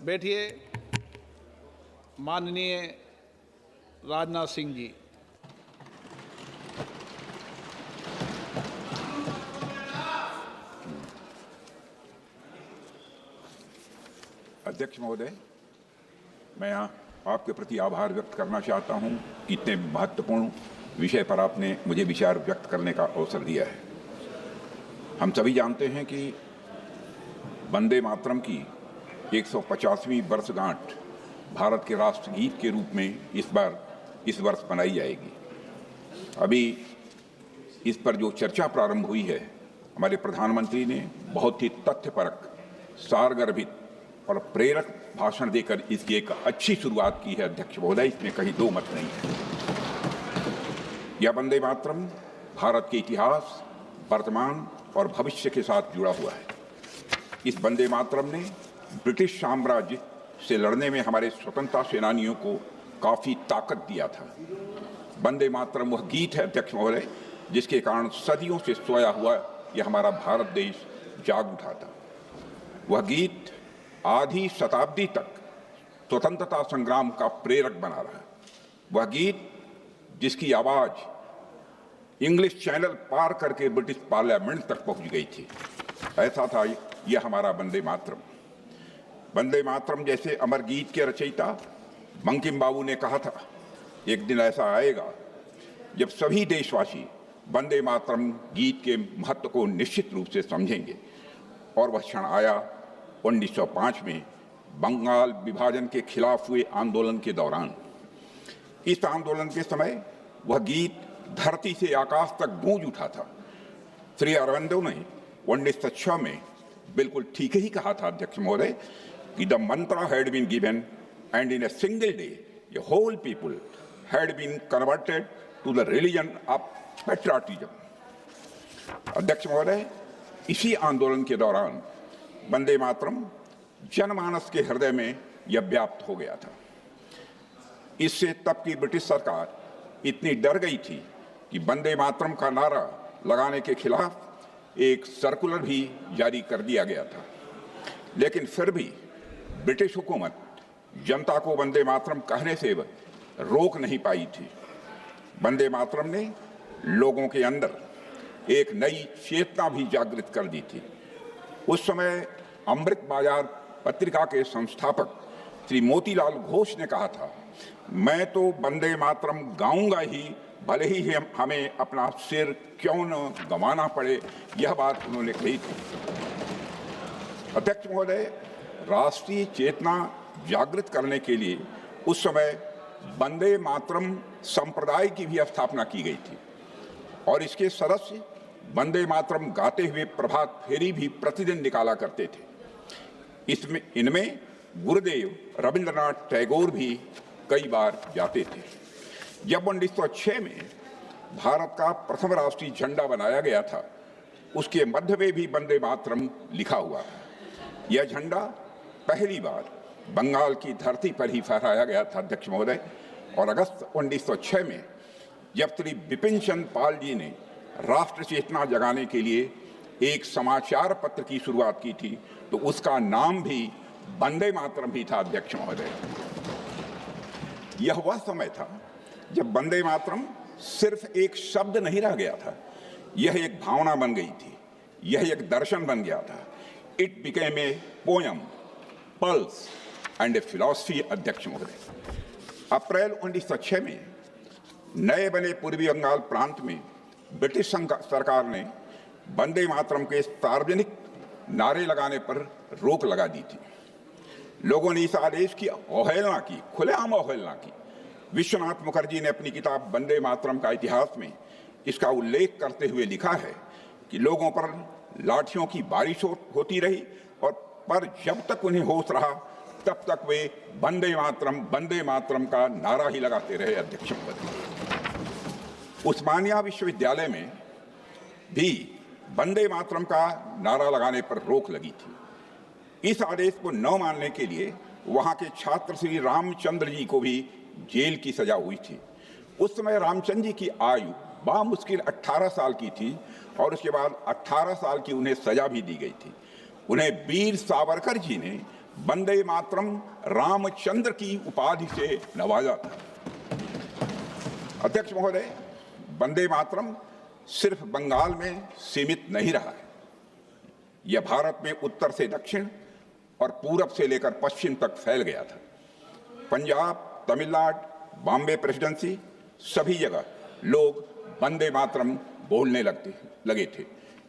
बैठिए। माननीय राजनाथ सिंह जी। अध्यक्ष महोदय, मैं आपके प्रति आभार व्यक्त करना चाहता हूं कि इतने महत्वपूर्ण विषय पर आपने मुझे विचार व्यक्त करने का अवसर दिया है। हम सभी जानते हैं कि वंदे मातरम की 150वीं वर्षगांठ भारत के राष्ट्रगीत के रूप में इस वर्ष मनाई जाएगी। अभी इस पर जो चर्चा प्रारंभ हुई है, हमारे प्रधानमंत्री ने बहुत ही तथ्यपरक, सारगर्भित और प्रेरक भाषण देकर इसकी एक अच्छी शुरुआत की है। अध्यक्ष महोदय, इसमें कहीं दो मत नहीं है। यह वंदे मातरम भारत के इतिहास, वर्तमान और भविष्य के साथ जुड़ा हुआ है। इस वंदे मातरम ने ब्रिटिश साम्राज्य से लड़ने में हमारे स्वतंत्रता सेनानियों को काफी ताकत दिया था। वंदे मातरम वह गीत है, अध्यक्ष महोदय, जिसके कारण सदियों से सोया हुआ यह हमारा भारत देश जाग उठा था। वह गीत आधी शताब्दी तक स्वतंत्रता संग्राम का प्रेरक बना रहा। वह गीत जिसकी आवाज इंग्लिश चैनल पार करके ब्रिटिश पार्लियामेंट तक पहुंच गई थी। ऐसा था यह हमारा वंदे मातरम। वंदे मातरम जैसे अमर गीत के रचयिता बंकिम बाबू ने कहा था, एक दिन ऐसा आएगा जब सभी देशवासी वंदे मातरम गीत के महत्व को निश्चित रूप से समझेंगे। और वह क्षण आया 1905 में बंगाल विभाजन के खिलाफ हुए आंदोलन के दौरान। इस आंदोलन के समय वह गीत धरती से आकाश तक गूंज उठा था। श्री अरविंदो ने 1906 में बिल्कुल ठीक ही कहा था, अध्यक्ष महोदय, कि the mantra had been given and in a single day the whole people had been converted to the religion of patriotism. अध्यक्ष महोदय, इसी आंदोलन के दौरान वंदे मातरम जनमानस के हृदय में यह व्याप्त हो गया था। इससे तब की ब्रिटिश सरकार इतनी डर गई थी कि वंदे मातरम का नारा लगाने के खिलाफ एक सर्कुलर भी जारी कर दिया गया था। लेकिन फिर भी ब्रिटिश हुकूमत जनता को वंदे मातरम कहने से रोक नहीं पाई थी। वंदे मातरम ने लोगों के अंदर एक नई चेतना भी जागृत कर दी थी। उस समय अमृत बाजार पत्रिका के संस्थापक श्री मोतीलाल घोष ने कहा था, मैं तो वंदे मातरम गाऊंगा ही, भले ही हमें अपना सिर क्यों न गंवाना पड़े। यह बात उन्होंने कही थी। अध्यक्ष महोदय, राष्ट्रीय चेतना जागृत करने के लिए उस समय वंदे मातरम संप्रदाय की भी स्थापना की गई थी और इसके सदस्य वंदे मातरम गाते हुए प्रभात फेरी भी प्रतिदिन निकाला करते थे। इनमें गुरुदेव रविंद्रनाथ टैगोर भी कई बार जाते थे। जब 1906 में भारत का प्रथम राष्ट्रीय झंडा बनाया गया था, उसके मध्य में भी वंदे मातरम लिखा हुआ था। यह झंडा पहली बार बंगाल की धरती पर ही फहराया गया था, अध्यक्ष महोदय। और अगस्त 1906 में जब श्री बिपिन चंद्र पाल जी ने राष्ट्र चेतना जगाने के लिए एक समाचार पत्र की शुरुआत की थी, तो उसका नाम भी वंदे मातरम ही था, अध्यक्ष महोदय। यह वह समय था जब वंदे मातरम सिर्फ एक शब्द नहीं रह गया था, यह एक भावना बन गई थी, यह एक दर्शन बन गया था। It became a poem, pulse and A philosophy, अध्यक्ष महोदय। अप्रैल 1906 में नए बने पूर्वी बंगाल प्रांत में ब्रिटिश सरकार ने वंदे मातरम के सार्वजनिक नारे लगाने पर रोक लगा दी थी। लोगों ने इस आदेश की अवहेलना की, खुलेआम अवहेलना की। विश्वनाथ मुखर्जी ने अपनी किताब वंदे मातरम का इतिहास में इसका उल्लेख करते हुए लिखा है कि लोगों पर लाठियों की बारिश होती रही और पर जब तक उन्हें होश रहा तब तक वे वंदे मातरम का नारा ही लगाते रहे, अध्यक्ष महोदय। उस्मानिया विश्वविद्यालय में भी वंदे मातरम का नारा लगाने पर रोक लगी थी। इस आदेश को न मानने के लिए वहां के छात्र श्री रामचंद्र जी को भी जेल की सजा हुई थी। उस समय रामचंद्र जी की आयु बामुश्किल 18 साल की थी और उसके बाद 18 साल की उन्हें सजा भी दी गई थी। उन्हें वीर सावरकर जी ने वंदे मातरम रामचंद्र की उपाधि से नवाजा था। अध्यक्ष महोदय, वंदे मातरम सिर्फ बंगाल में सीमित नहीं रहा है। यह भारत में उत्तर से दक्षिण और पूरब से लेकर पश्चिम तक फैल गया था। पंजाब, तमिलनाडु, बॉम्बे प्रेसिडेंसी, सभी जगह लोग वंदे मातरम बोलने लगे थे।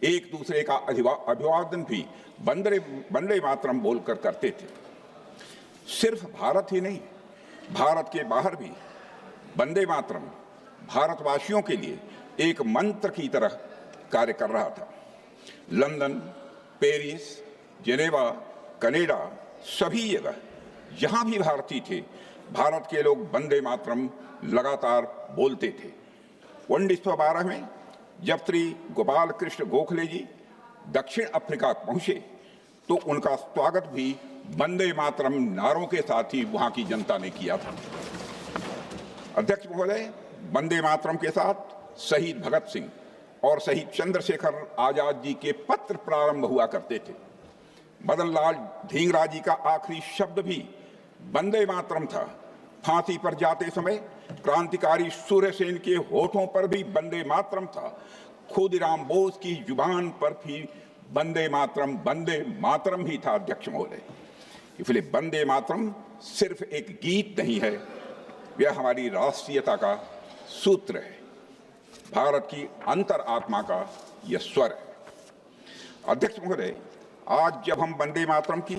एक दूसरे का अभिवादन भी वंदे मातरम बोलकर करते थे। सिर्फ भारत ही नहीं, भारत के बाहर भी वंदे मातरम भारतवासियों के लिए एक मंत्र की तरह कार्य कर रहा था। लंदन, पेरिस, जेनेवा, कनाडा, सभी जगह जहां भी भारतीय थे, भारत के लोग वंदे मातरम लगातार बोलते थे। 1912 में जब श्री गोपाल कृष्ण गोखले जी दक्षिण अफ्रीका पहुंचे तो उनका स्वागत भी वंदे मातरम नारों के साथ ही वहां की जनता ने किया था। अध्यक्ष महोदय, वंदे मातरम के साथ शहीद भगत सिंह और शहीद चंद्रशेखर आजाद जी के पत्र प्रारंभ हुआ करते थे। मदन लाल ढींगरा जी का आखिरी शब्द भी वंदे मातरम था। फांसी पर जाते समय क्रांतिकारी सूर्य सेन के होठों पर भी वंदे मातरम था। खुदीराम बोस की जुबान पर भी वंदे मातरम ही था। अध्यक्ष महोदय, इसलिए वंदे मातरम सिर्फ एक गीत नहीं है, यह हमारी राष्ट्रीयता का सूत्र है, भारत की अंतर आत्मा का यह स्वर है। अध्यक्ष महोदय, आज जब हम वंदे मातरम की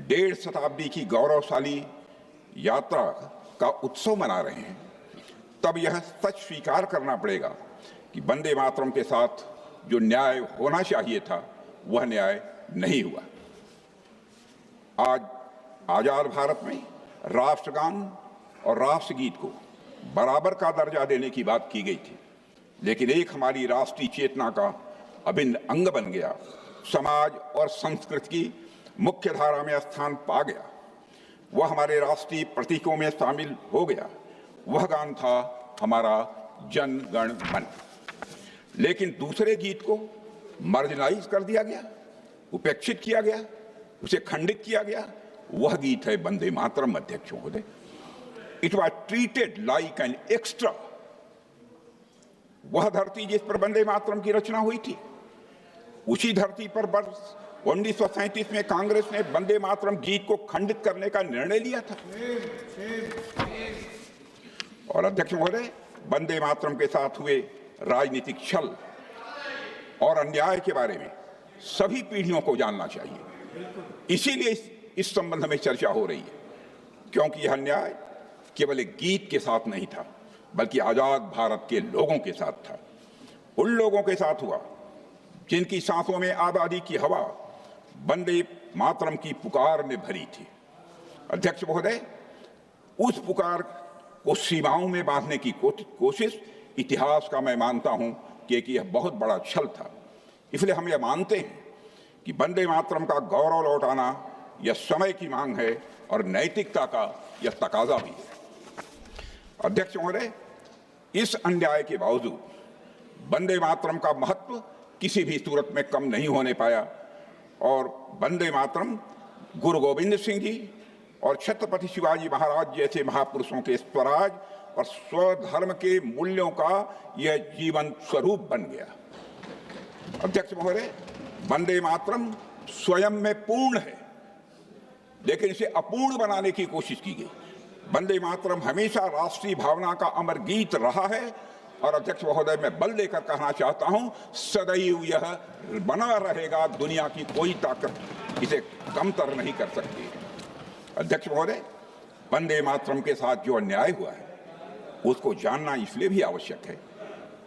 1.5 शताब्दी की गौरवशाली यात्रा का उत्सव मना रहे हैं, तब यह सच स्वीकार करना पड़ेगा कि वंदे मातरम के साथ जो न्याय होना चाहिए था वह न्याय नहीं हुआ। आज आजाद भारत में राष्ट्रगान और राष्ट्रगीत को बराबर का दर्जा देने की बात की गई थी, लेकिन एक हमारी राष्ट्रीय चेतना का अभिन्न अंग बन गया, समाज और संस्कृति की मुख्य धारा में स्थान पा गया, वह हमारे राष्ट्रीय प्रतीकों में शामिल हो गया। वह गान था हमारा जन गण मन। लेकिन दूसरे गीत को मार्जिनाइज कर दिया गया, उपेक्षित किया गया, उसे खंडित किया गया। वह गीत है वंदे मातरम। अध्यक्ष महोदय, it was treated like an extra. वह धरती जिस पर वंदे मातरम की रचना हुई थी, उसी धरती पर वर्ष 1937 में कांग्रेस ने वंदे मातरम गीत को खंडित करने का निर्णय लिया था। और अध्यक्ष महोदय, वंदे मातरम के साथ हुए राजनीतिक छल और अन्याय के बारे में सभी पीढ़ियों को जानना चाहिए। इसीलिए इस संबंध में चर्चा हो रही है, क्योंकि यह अन्याय केवल एक गीत के साथ नहीं था, बल्कि आजाद भारत के लोगों के साथ था। उन लोगों के साथ हुआ जिनकी सांसों में आजादी की हवा वंदे मातरम की पुकार ने भरी थी। अध्यक्ष महोदय, उस पुकार को सीमाओं में बांधने की कोशिश इतिहास का मैं मानता हूं कि यह बहुत बड़ा छल था। इसलिए हम यह मानते हैं कि वंदे मातरम का गौरव लौटाना यह समय की मांग है और नैतिकता का यह तकाजा भी है। अध्यक्ष महोदय, इस अन्याय के बावजूद वंदे मातरम का महत्व किसी भी सूरत में कम नहीं होने पाया और वंदे मातरम गुरु गोविंद सिंह जी और छत्रपति शिवाजी महाराज जैसे महापुरुषों के स्वराज और स्वधर्म के मूल्यों का यह जीवन स्वरूप बन गया। अध्यक्ष महोदय, वंदे मातरम स्वयं में पूर्ण है, लेकिन इसे अपूर्ण बनाने की कोशिश की गई। वंदे मातरम हमेशा राष्ट्रीय भावना का अमर गीत रहा है और अध्यक्ष महोदय, मैं बल देकर कहना चाहता हूं, सदैव यह बना रहेगा। दुनिया की कोई ताकत इसे कमतर नहीं कर सकती। अध्यक्ष महोदय, वंदे मातरम के साथ जो अन्याय हुआ है उसको जानना इसलिए भी आवश्यक है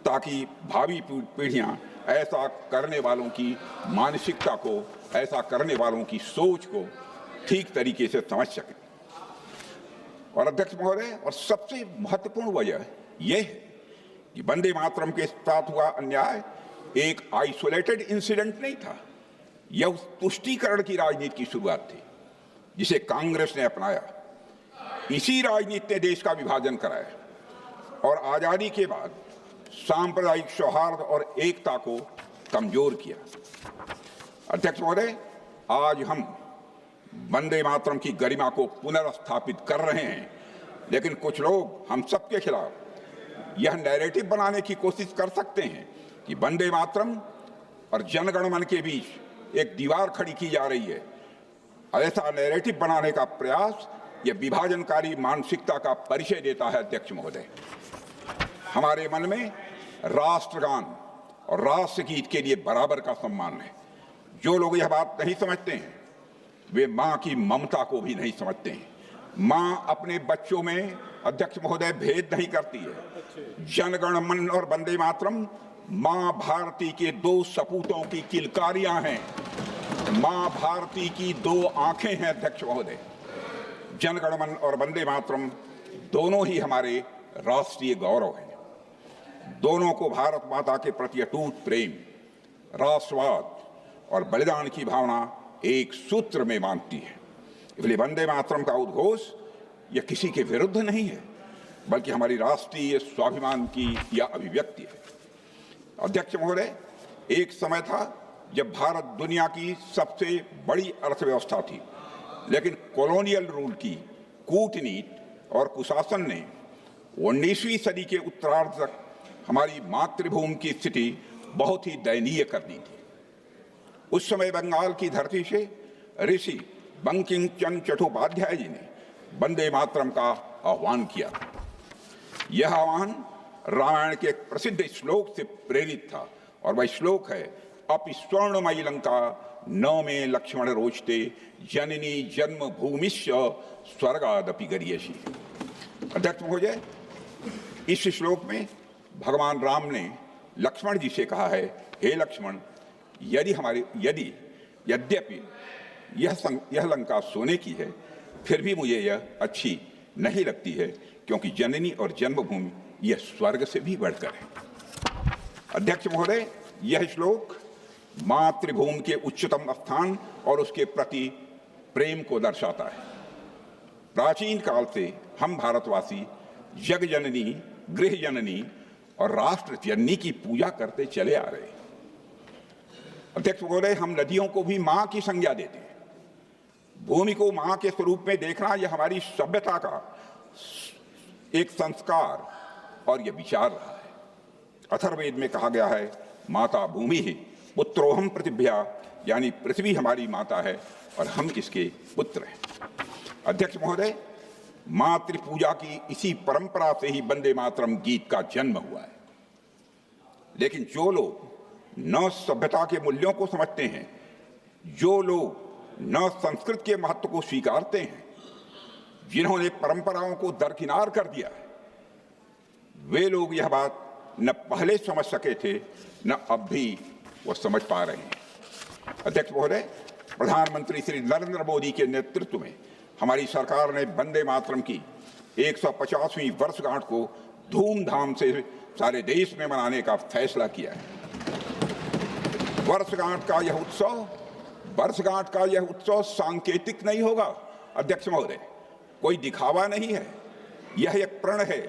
ताकि भावी पीढ़ियां ऐसा करने वालों की मानसिकता को, ऐसा करने वालों की सोच को ठीक तरीके से समझ सकें। और अध्यक्ष महोदय, और सबसे महत्वपूर्ण वजह यह है कि वंदे मातरम के साथ हुआ अन्याय एक आइसोलेटेड इंसिडेंट नहीं था। यह उस तुष्टीकरण की राजनीति की शुरुआत थी जिसे कांग्रेस ने अपनाया। इसी राजनीति ने देश का विभाजन कराया और आजादी के बाद सांप्रदायिक सौहार्द और एकता को कमजोर किया। अध्यक्ष महोदय, आज हम वंदे मातरम की गरिमा को पुनर्स्थापित कर रहे हैं, लेकिन कुछ लोग हम सबके खिलाफ यह नैरेटिव बनाने की कोशिश कर सकते हैं कि वंदे मातरम और जनगण मन के बीच एक दीवार खड़ी की जा रही है। ऐसा नैरेटिव बनाने का प्रयास यह विभाजनकारी मानसिकता का परिचय देता है। अध्यक्ष महोदय, हमारे मन में राष्ट्रगान और राष्ट्रगीत के लिए बराबर का सम्मान है। जो लोग यह बात नहीं समझते हैं वे मां की ममता को भी नहीं समझते हैं। मां अपने बच्चों में, अध्यक्ष महोदय, भेद नहीं करती है। जनगण मन और वंदे मातरम मां भारती के दो सपूतों की किलकारियां हैं। मां भारती की दो आंखें हैं। अध्यक्ष महोदय, जनगण मन और वंदे मातरम दोनों ही हमारे राष्ट्रीय गौरव हैं। दोनों को भारत माता के प्रति अटूट प्रेम, राष्ट्रवाद और बलिदान की भावना एक सूत्र में बांधती है। इसलिए वंदे मातरम का उद्घोष यह किसी के विरुद्ध नहीं है, बल्कि हमारी राष्ट्रीय स्वाभिमान की यह अभिव्यक्ति है। अध्यक्ष महोदय, एक समय था जब भारत दुनिया की सबसे बड़ी अर्थव्यवस्था थी, लेकिन कॉलोनियल रूल की कूटनीति और कुशासन ने 19वीं सदी के उत्तरार्ध तक हमारी मातृभूमि की स्थिति बहुत ही दयनीय कर दी थी। उस समय बंगाल की धरती से ऋषि बंकिम चंद्र चट्टोपाध्याय जी ने वंदे मातरम का आह्वान किया। यह आह्वान रामायण के एक प्रसिद्ध श्लोक से प्रेरित था, और वह श्लोक है, अपि स्वर्णमयी लंका न में लक्ष्मण रोचते जननी जन्म भूमिश्च स्वर्गादपि गरीयसी। अध्यक्ष महोदय, इस श्लोक में भगवान राम ने लक्ष्मण जी से कहा है, हे लक्ष्मण, यद्यपि यह लंका सोने की है, फिर भी मुझे यह अच्छी नहीं लगती है, क्योंकि जननी और जन्मभूमि यह स्वर्ग से भी बढ़कर है। अध्यक्ष महोदय, यह श्लोक मातृभूमि के उच्चतम स्थान और उसके प्रति प्रेम को दर्शाता है। प्राचीन काल से हम भारतवासी जग जननी, गृह जननी और राष्ट्र जननी की पूजा करते चले आ रहे हैं। अध्यक्ष महोदय, हम नदियों को भी मां की संज्ञा देते हैं। भूमि को मां के स्वरूप में देखना यह हमारी सभ्यता का एक संस्कार और यह विचार रहा है। अथर्ववेद में कहा गया है, माता भूमि ही पुत्रोहम पृथिव्या, यानी पृथ्वी हमारी माता है और हम इसके पुत्र हैं। अध्यक्ष महोदय, मातृ पूजा की इसी परंपरा से ही वंदे मातरम गीत का जन्म हुआ है। लेकिन जो लोग न सभ्यता के मूल्यों को समझते हैं, जो लोग न संस्कृत के महत्व को स्वीकारते हैं, जिन्होंने परंपराओं को दरकिनार कर दिया है, वे लोग यह बात न पहले समझ सके थे, न अब भी वो समझ पा रहे हैं। अध्यक्ष महोदय, प्रधानमंत्री श्री नरेंद्र मोदी के नेतृत्व में हमारी सरकार ने वंदे मातरम की 150वीं वर्षगांठ को धूमधाम से सारे देश में मनाने का फैसला किया है। वर्षगांठ का यह उत्सव सांकेतिक नहीं होगा। अध्यक्ष महोदय, कोई दिखावा नहीं है, यह एक प्रण है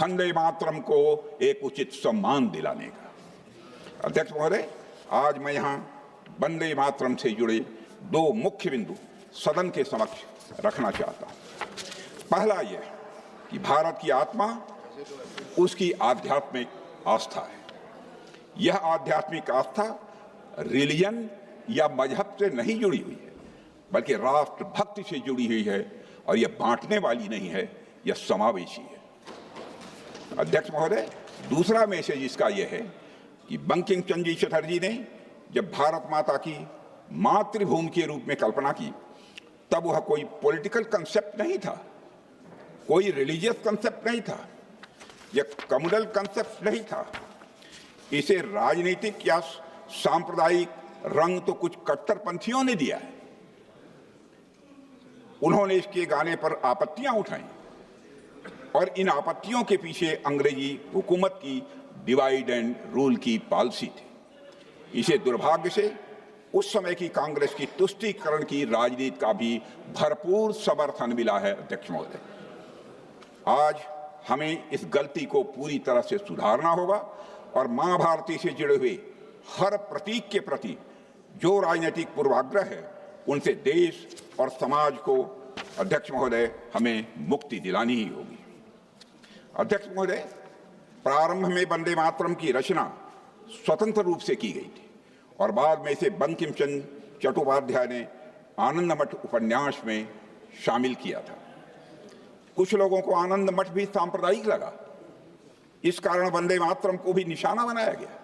वंदे मातरम को एक उचित सम्मान दिलाने का। अध्यक्ष महोदय, आज मैं यहाँ वंदे मातरम से जुड़े दो मुख्य बिंदु सदन के समक्ष रखना चाहता हूँ। पहला यह कि भारत की आत्मा उसकी आध्यात्मिक आस्था है। यह आध्यात्मिक आस्था रिलीजन या मजहब से नहीं जुड़ी हुई है, बल्कि राष्ट्र भक्ति से जुड़ी हुई है, और यह बांटने वाली नहीं है, यह समावेशी है। अध्यक्ष महोदय, दूसरा मैसेज इसका यह है कि बंकिम चंद्र जी चटर्जी ने जब भारत माता की मातृभूमि के रूप में कल्पना की, तब वह कोई पॉलिटिकल कंसेप्ट नहीं था, कोई रिलीजियस कंसेप्ट नहीं था, यह कम्युनल कंसेप्ट नहीं था। इसे राजनीतिक या सांप्रदायिक रंग तो कुछ कट्टरपंथियों ने दिया है। उन्होंने इसके गाने पर आपत्तियां उठाई, और इन आपत्तियों के पीछे अंग्रेजी हुकूमत की डिवाइड एंड रूल की पॉलिसी थी। इसे दुर्भाग्य से उस समय की कांग्रेस की तुष्टीकरण की राजनीति का भी भरपूर समर्थन मिला है। अध्यक्ष महोदय, आज हमें इस गलती को पूरी तरह से सुधारना होगा, और मां भारती से जुड़े हुए हर प्रतीक के प्रति जो राजनीतिक पूर्वाग्रह है, उनसे देश और समाज को अध्यक्ष महोदय हमें मुक्ति दिलानी ही होगी। अध्यक्ष महोदय, प्रारंभ में वंदे मातरम की रचना स्वतंत्र रूप से की गई थी और बाद में इसे बंकिम चंद्र चट्टोपाध्याय ने आनंद मठ उपन्यास में शामिल किया था। कुछ लोगों को आनंद मठ भी सांप्रदायिक लगा, इस कारण वंदे मातरम को भी निशाना बनाया गया।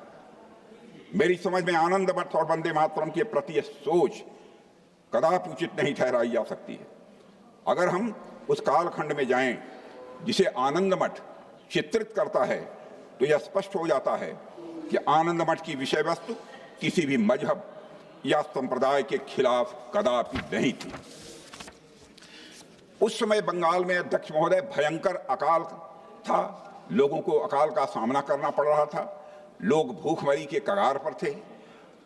मेरी समझ में आनंद मठ और वंदे मातरम के प्रति यह सोच कदापि उचित नहीं ठहराई जा सकती है। अगर हम उस कालखंड में जाएं जिसे आनंद मठ चित्रित करता है तो यह स्पष्ट हो जाता है कि आनंद मठ की विषय वस्तु किसी भी मजहब या संप्रदाय के खिलाफ कदापि नहीं थी। उस समय बंगाल में अध्यक्ष महोदय भयंकर अकाल था, लोगों को अकाल का सामना करना पड़ रहा था, लोग भूखमरी के कगार पर थे।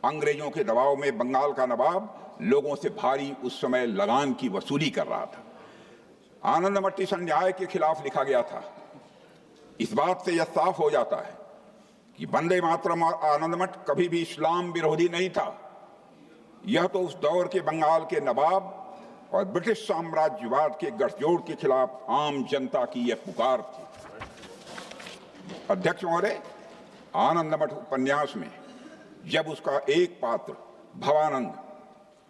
अंग्रेजों के दबाव में बंगाल का नवाब लोगों से भारी उस समय लगान की वसूली कर रहा था। आनंद मठ इस अन्याय के खिलाफ लिखा गया था। इस बात से यह साफ हो जाता है कि वंदे मातरम और आनंद मठ कभी भी इस्लाम विरोधी नहीं था। यह तो उस दौर के बंगाल के नवाब और ब्रिटिश साम्राज्यवाद के गठजोड़ के खिलाफ आम जनता की यह पुकार थी। अध्यक्ष महोदय, आनंद मठ उपन्यास में जब उसका एक पात्र भवानंद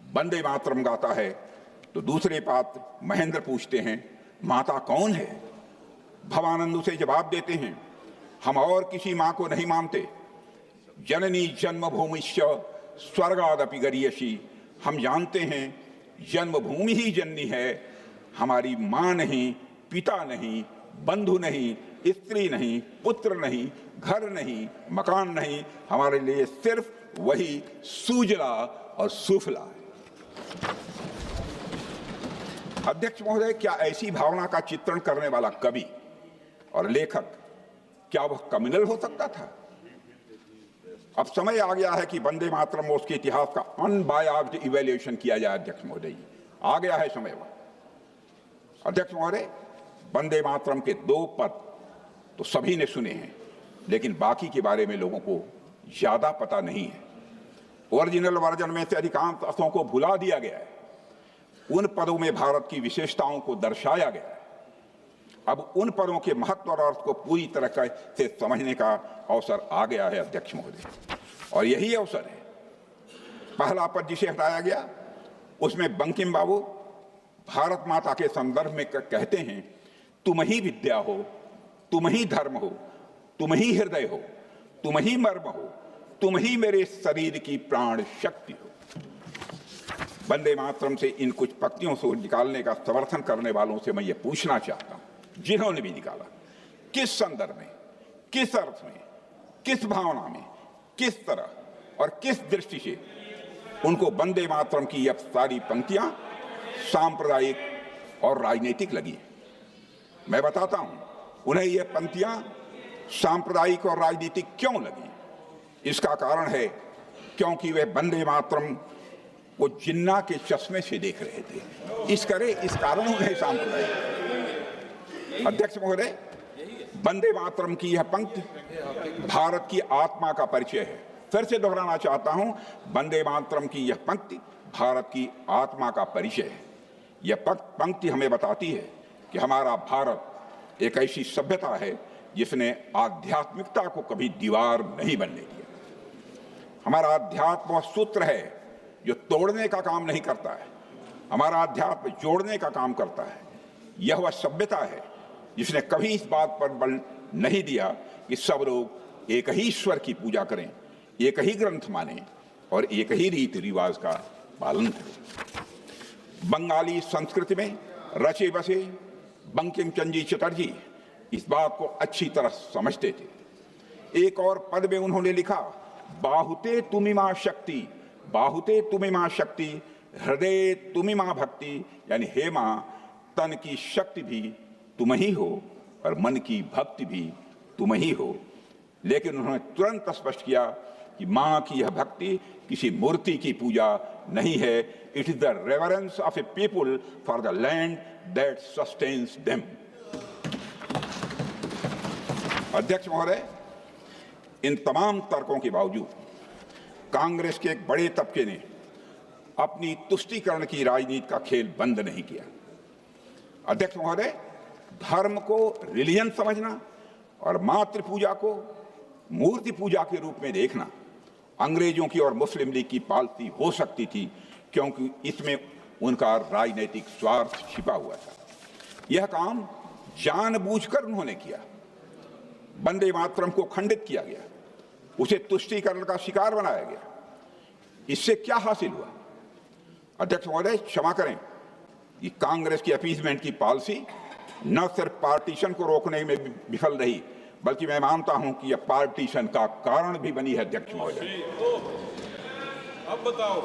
वंदे मातरम गाता है तो दूसरे पात्र महेंद्र पूछते हैं, माता कौन है? भवानंद उसे जवाब देते हैं, हम और किसी मां को नहीं मानते। जननी जन्मभूमिश्च स्वर्गादपि गरीयसी। हम जानते हैं जन्मभूमि ही जननी है, हमारी मां नहीं, पिता नहीं, बंधु नहीं, स्त्री नहीं, पुत्र नहीं, घर नहीं, मकान नहीं, हमारे लिए सिर्फ वही सूजला और सुफला है। अध्यक्ष महोदय, क्या ऐसी भावना का चित्रण करने वाला कवि और लेखक, क्या वह कम्युनल हो सकता था? अब समय आ गया है कि वंदे मातरम और उसके इतिहास का अनबायास्ड इवैल्यूएशन किया जाए। अध्यक्ष महोदय, आ गया है समय वह। अध्यक्ष महोदय, वंदे मातरम के 2 पद तो सभी ने सुने हैं, लेकिन बाकी के बारे में लोगों को ज्यादा पता नहीं है। ओरिजिनल वर्जन में से अधिकांश अर्थों को भुला दिया गया है। उन पदों में भारत की विशेषताओं को दर्शाया गया है। अब उन पदों के महत्व और अर्थ को पूरी तरह से समझने का अवसर आ गया है अध्यक्ष महोदय, और यही अवसर है। पहला पद जिसे हटाया गया उसमें बंकिम बाबू भारत माता के संदर्भ में कहते हैं, तुम ही विद्या हो, तुम ही धर्म हो, तुम ही हृदय हो, तुम ही मर्म हो, तुम ही मेरे शरीर की प्राण शक्ति हो। वंदे मातरम से इन कुछ पंक्तियों से निकालने का समर्थन करने वालों से मैं ये पूछना चाहता हूं, जिन्होंने भी निकाला, किस संदर्भ में, किस अर्थ में, किस भावना में, किस तरह और किस दृष्टि से उनको वंदे मातरम की यह सारी पंक्तियां सांप्रदायिक और राजनीतिक लगी? मैं बताता हूं उन्हें यह पंक्तियां सांप्रदायिक और राजनीतिक क्यों लगी। इसका कारण है क्योंकि वे वंदे मातरम को जिन्ना के चश्मे से देख रहे थे। इस कारण उन्हें सांप्रदायिक। अध्यक्ष महोदय, वंदे मातरम की यह पंक्ति भारत की आत्मा का परिचय है। फिर से दोहराना चाहता हूं, वंदे मातरम की यह पंक्ति भारत की आत्मा का परिचय है। यह पंक्ति हमें बताती है कि हमारा भारत एक ऐसी सभ्यता है जिसने आध्यात्मिकता को कभी दीवार नहीं बनने दिया। हमारा अध्यात्म वह सूत्र है जो तोड़ने का काम नहीं करता है, हमारा अध्यात्म जोड़ने का काम करता है। यह वह सभ्यता है जिसने कभी इस बात पर बल नहीं दिया कि सब लोग एक ही ईश्वर की पूजा करें, एक ही ग्रंथ माने और एक ही रीति रिवाज का पालन करें। बंगाली संस्कृति में रचे बसे बंकिम चंद्र चटर्जी इस बात को अच्छी तरह समझते थे। एक और पद में उन्होंने लिखा, बाहुते तुमिमा शक्ति, बाहुते तुमिमा शक्ति, हृदय तुमिमा भक्ति, यानी हे मां, तन की शक्ति भी तुम ही हो और मन की भक्ति भी तुम ही हो। लेकिन उन्होंने तुरंत स्पष्ट किया कि मां की यह भक्ति किसी मूर्ति की पूजा नहीं है, it is the reverence of A people for the land that sustains them. अध्यक्ष महोदय, इन तमाम तर्कों के बावजूद कांग्रेस के एक बड़े तबके ने अपनी तुष्टीकरण की राजनीति का खेल बंद नहीं किया। अध्यक्ष महोदय, धर्म को रिलीजन समझना और मातृ पूजा को मूर्ति पूजा के रूप में देखना अंग्रेजों की और मुस्लिम लीग की पॉलिसी हो सकती थी, क्योंकि इसमें उनका राजनीतिक स्वार्थ छिपा हुआ था। यह काम जानबूझकर उन्होंने किया। वंदे मातरम को खंडित किया गया, उसे तुष्टीकरण का शिकार बनाया गया। इससे क्या हासिल हुआ? अध्यक्ष महोदय, क्षमा करें, ये कांग्रेस की अपीजमेंट की पॉलिसी न सिर्फ पार्टीशन को रोकने में विफल रही, बल्कि मैं मानता हूं कि यह पार्टीशन का कारण भी बनी है। अध्यक्ष महोदय, अब बताओ,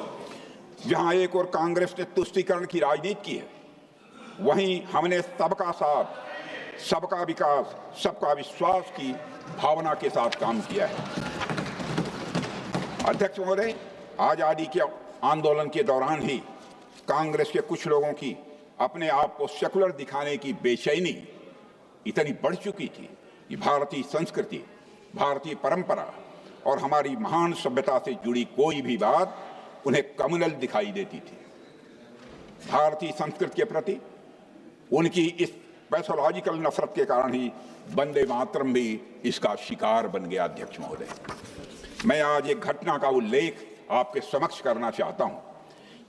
जहां एक और कांग्रेस ने तुष्टीकरण की राजनीति की है, वहीं हमने सबका साथ, सबका विकास, सबका विश्वास की भावना के साथ काम किया है। अध्यक्ष महोदय, आजादी के आंदोलन के दौरान ही कांग्रेस के कुछ लोगों की अपने आप को सेकुलर दिखाने की बेचैनी इतनी बढ़ चुकी थी कि भारतीय संस्कृति, भारतीय परंपरा और हमारी महान सभ्यता से जुड़ी कोई भी बात उन्हें कम्युनल दिखाई देती थी। भारतीय संस्कृति के प्रति उनकी इस पैथोलॉजिकल नफरत के कारण ही वंदे मातरम भी इसका शिकार बन गया। अध्यक्ष महोदय, मैं आज एक घटना का उल्लेख आपके समक्ष करना चाहता हूं,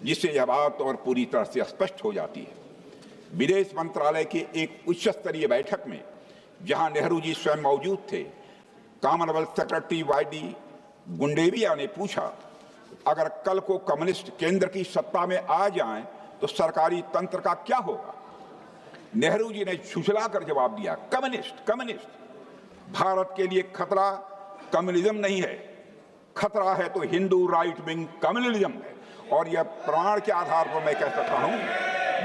जिससे यह बात और पूरी तरह से स्पष्ट हो जाती है। विदेश मंत्रालय की एक उच्च स्तरीय बैठक में, जहां नेहरू जी स्वयं मौजूद थे, कॉमनवेल्थ सेक्रेटरी वाईडी गुंडेविया ने पूछा, अगर कल को कम्युनिस्ट केंद्र की सत्ता में आ जाएं तो सरकारी तंत्र का क्या होगा? नेहरू जी ने झुठलाकर जवाब दिया, कम्युनिस्ट कम्युनिस्ट। भारत के लिए खतरा कम्युनिज्म नहीं है, खतरा है तो हिंदू राइट विंग कम्युनलिज्म है। और यह प्रमाण के आधार पर मैं कह सकता हूं,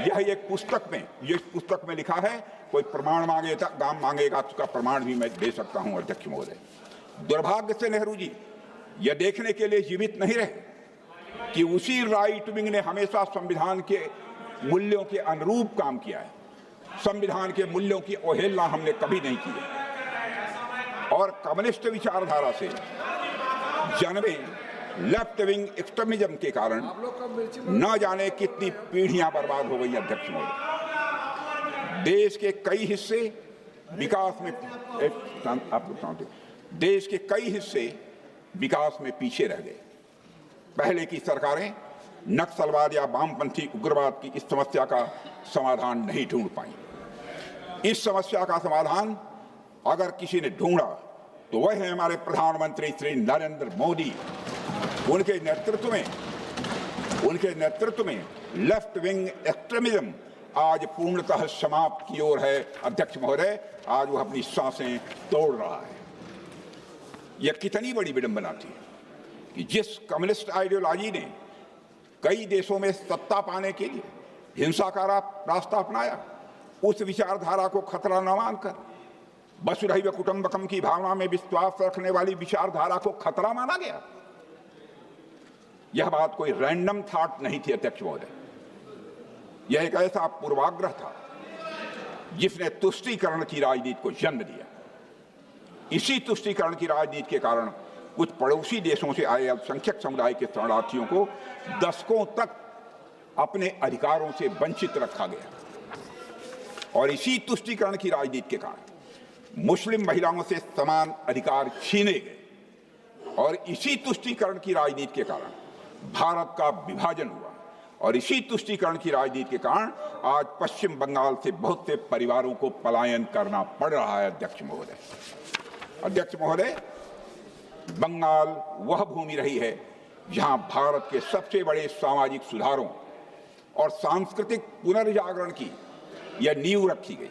यह एक पुस्तक में लिखा है। कोई प्रमाण मांगेगा तो उसका प्रमाण भी मैं दे सकता हूं। अध्यक्ष महोदय, दुर्भाग्य से नेहरू जी यह देखने के लिए जीवित नहीं रहे कि उसी राइट विंग ने हमेशा संविधान के मूल्यों के अनुरूप काम किया है। संविधान के मूल्यों की अवहेलना हमने कभी नहीं की है। और कम्युनिस्ट विचारधारा से जन्मे लेफ्ट विंग एक्सट्रीमिज्म के कारण न जाने कितनी पीढ़ियां बर्बाद हो गई। अध्यक्ष महोदय, देश के कई हिस्से विकास में विकास में पीछे रह गए। पहले की सरकारें नक्सलवाद या वामपंथी उग्रवाद की इस समस्या का समाधान नहीं ढूंढ पाई। इस समस्या का समाधान अगर किसी ने ढूंढा तो वह है हमारे प्रधानमंत्री श्री नरेंद्र मोदी। उनके नेतृत्व में लेफ्ट विंग एक्सट्रीमिज्म आज पूर्णतः समाप्त की ओर है। अध्यक्ष महोदय, आज वह अपनी सांसें तोड़ रहा है। यह कितनी बड़ी विडंबना थी कि जिस कम्युनिस्ट आइडियोलॉजी ने कई देशों में सत्ता पाने के लिए हिंसा का रास्ता अपनाया, उस विचारधारा को खतरा न मानकर वसुधैव कुटुंबकम की भावना में विश्वास रखने वाली विचारधारा को खतरा माना गया। यह बात कोई रैंडम थॉट नहीं थी। अध्यक्ष महोदय, यह एक ऐसा पूर्वाग्रह था जिसने तुष्टीकरण की राजनीति को जन्म दिया। इसी तुष्टीकरण की राजनीति के कारण कुछ पड़ोसी देशों से आए अल्पसंख्यक समुदाय के शरणार्थियों को दशकों तक अपने अधिकारों से वंचित रखा गया। और इसी तुष्टीकरण की राजनीति के कारण मुस्लिम महिलाओं से समान अधिकार छीने गए। और इसी तुष्टीकरण की राजनीति के कारण भारत का विभाजन हुआ। और इसी तुष्टीकरण की राजनीति के कारण आज पश्चिम बंगाल से बहुत से परिवारों को पलायन करना पड़ रहा है। अध्यक्ष महोदय, बंगाल वह भूमि रही है जहां भारत के सबसे बड़े सामाजिक सुधारों और सांस्कृतिक पुनर्जागरण की यह नींव रखी गई,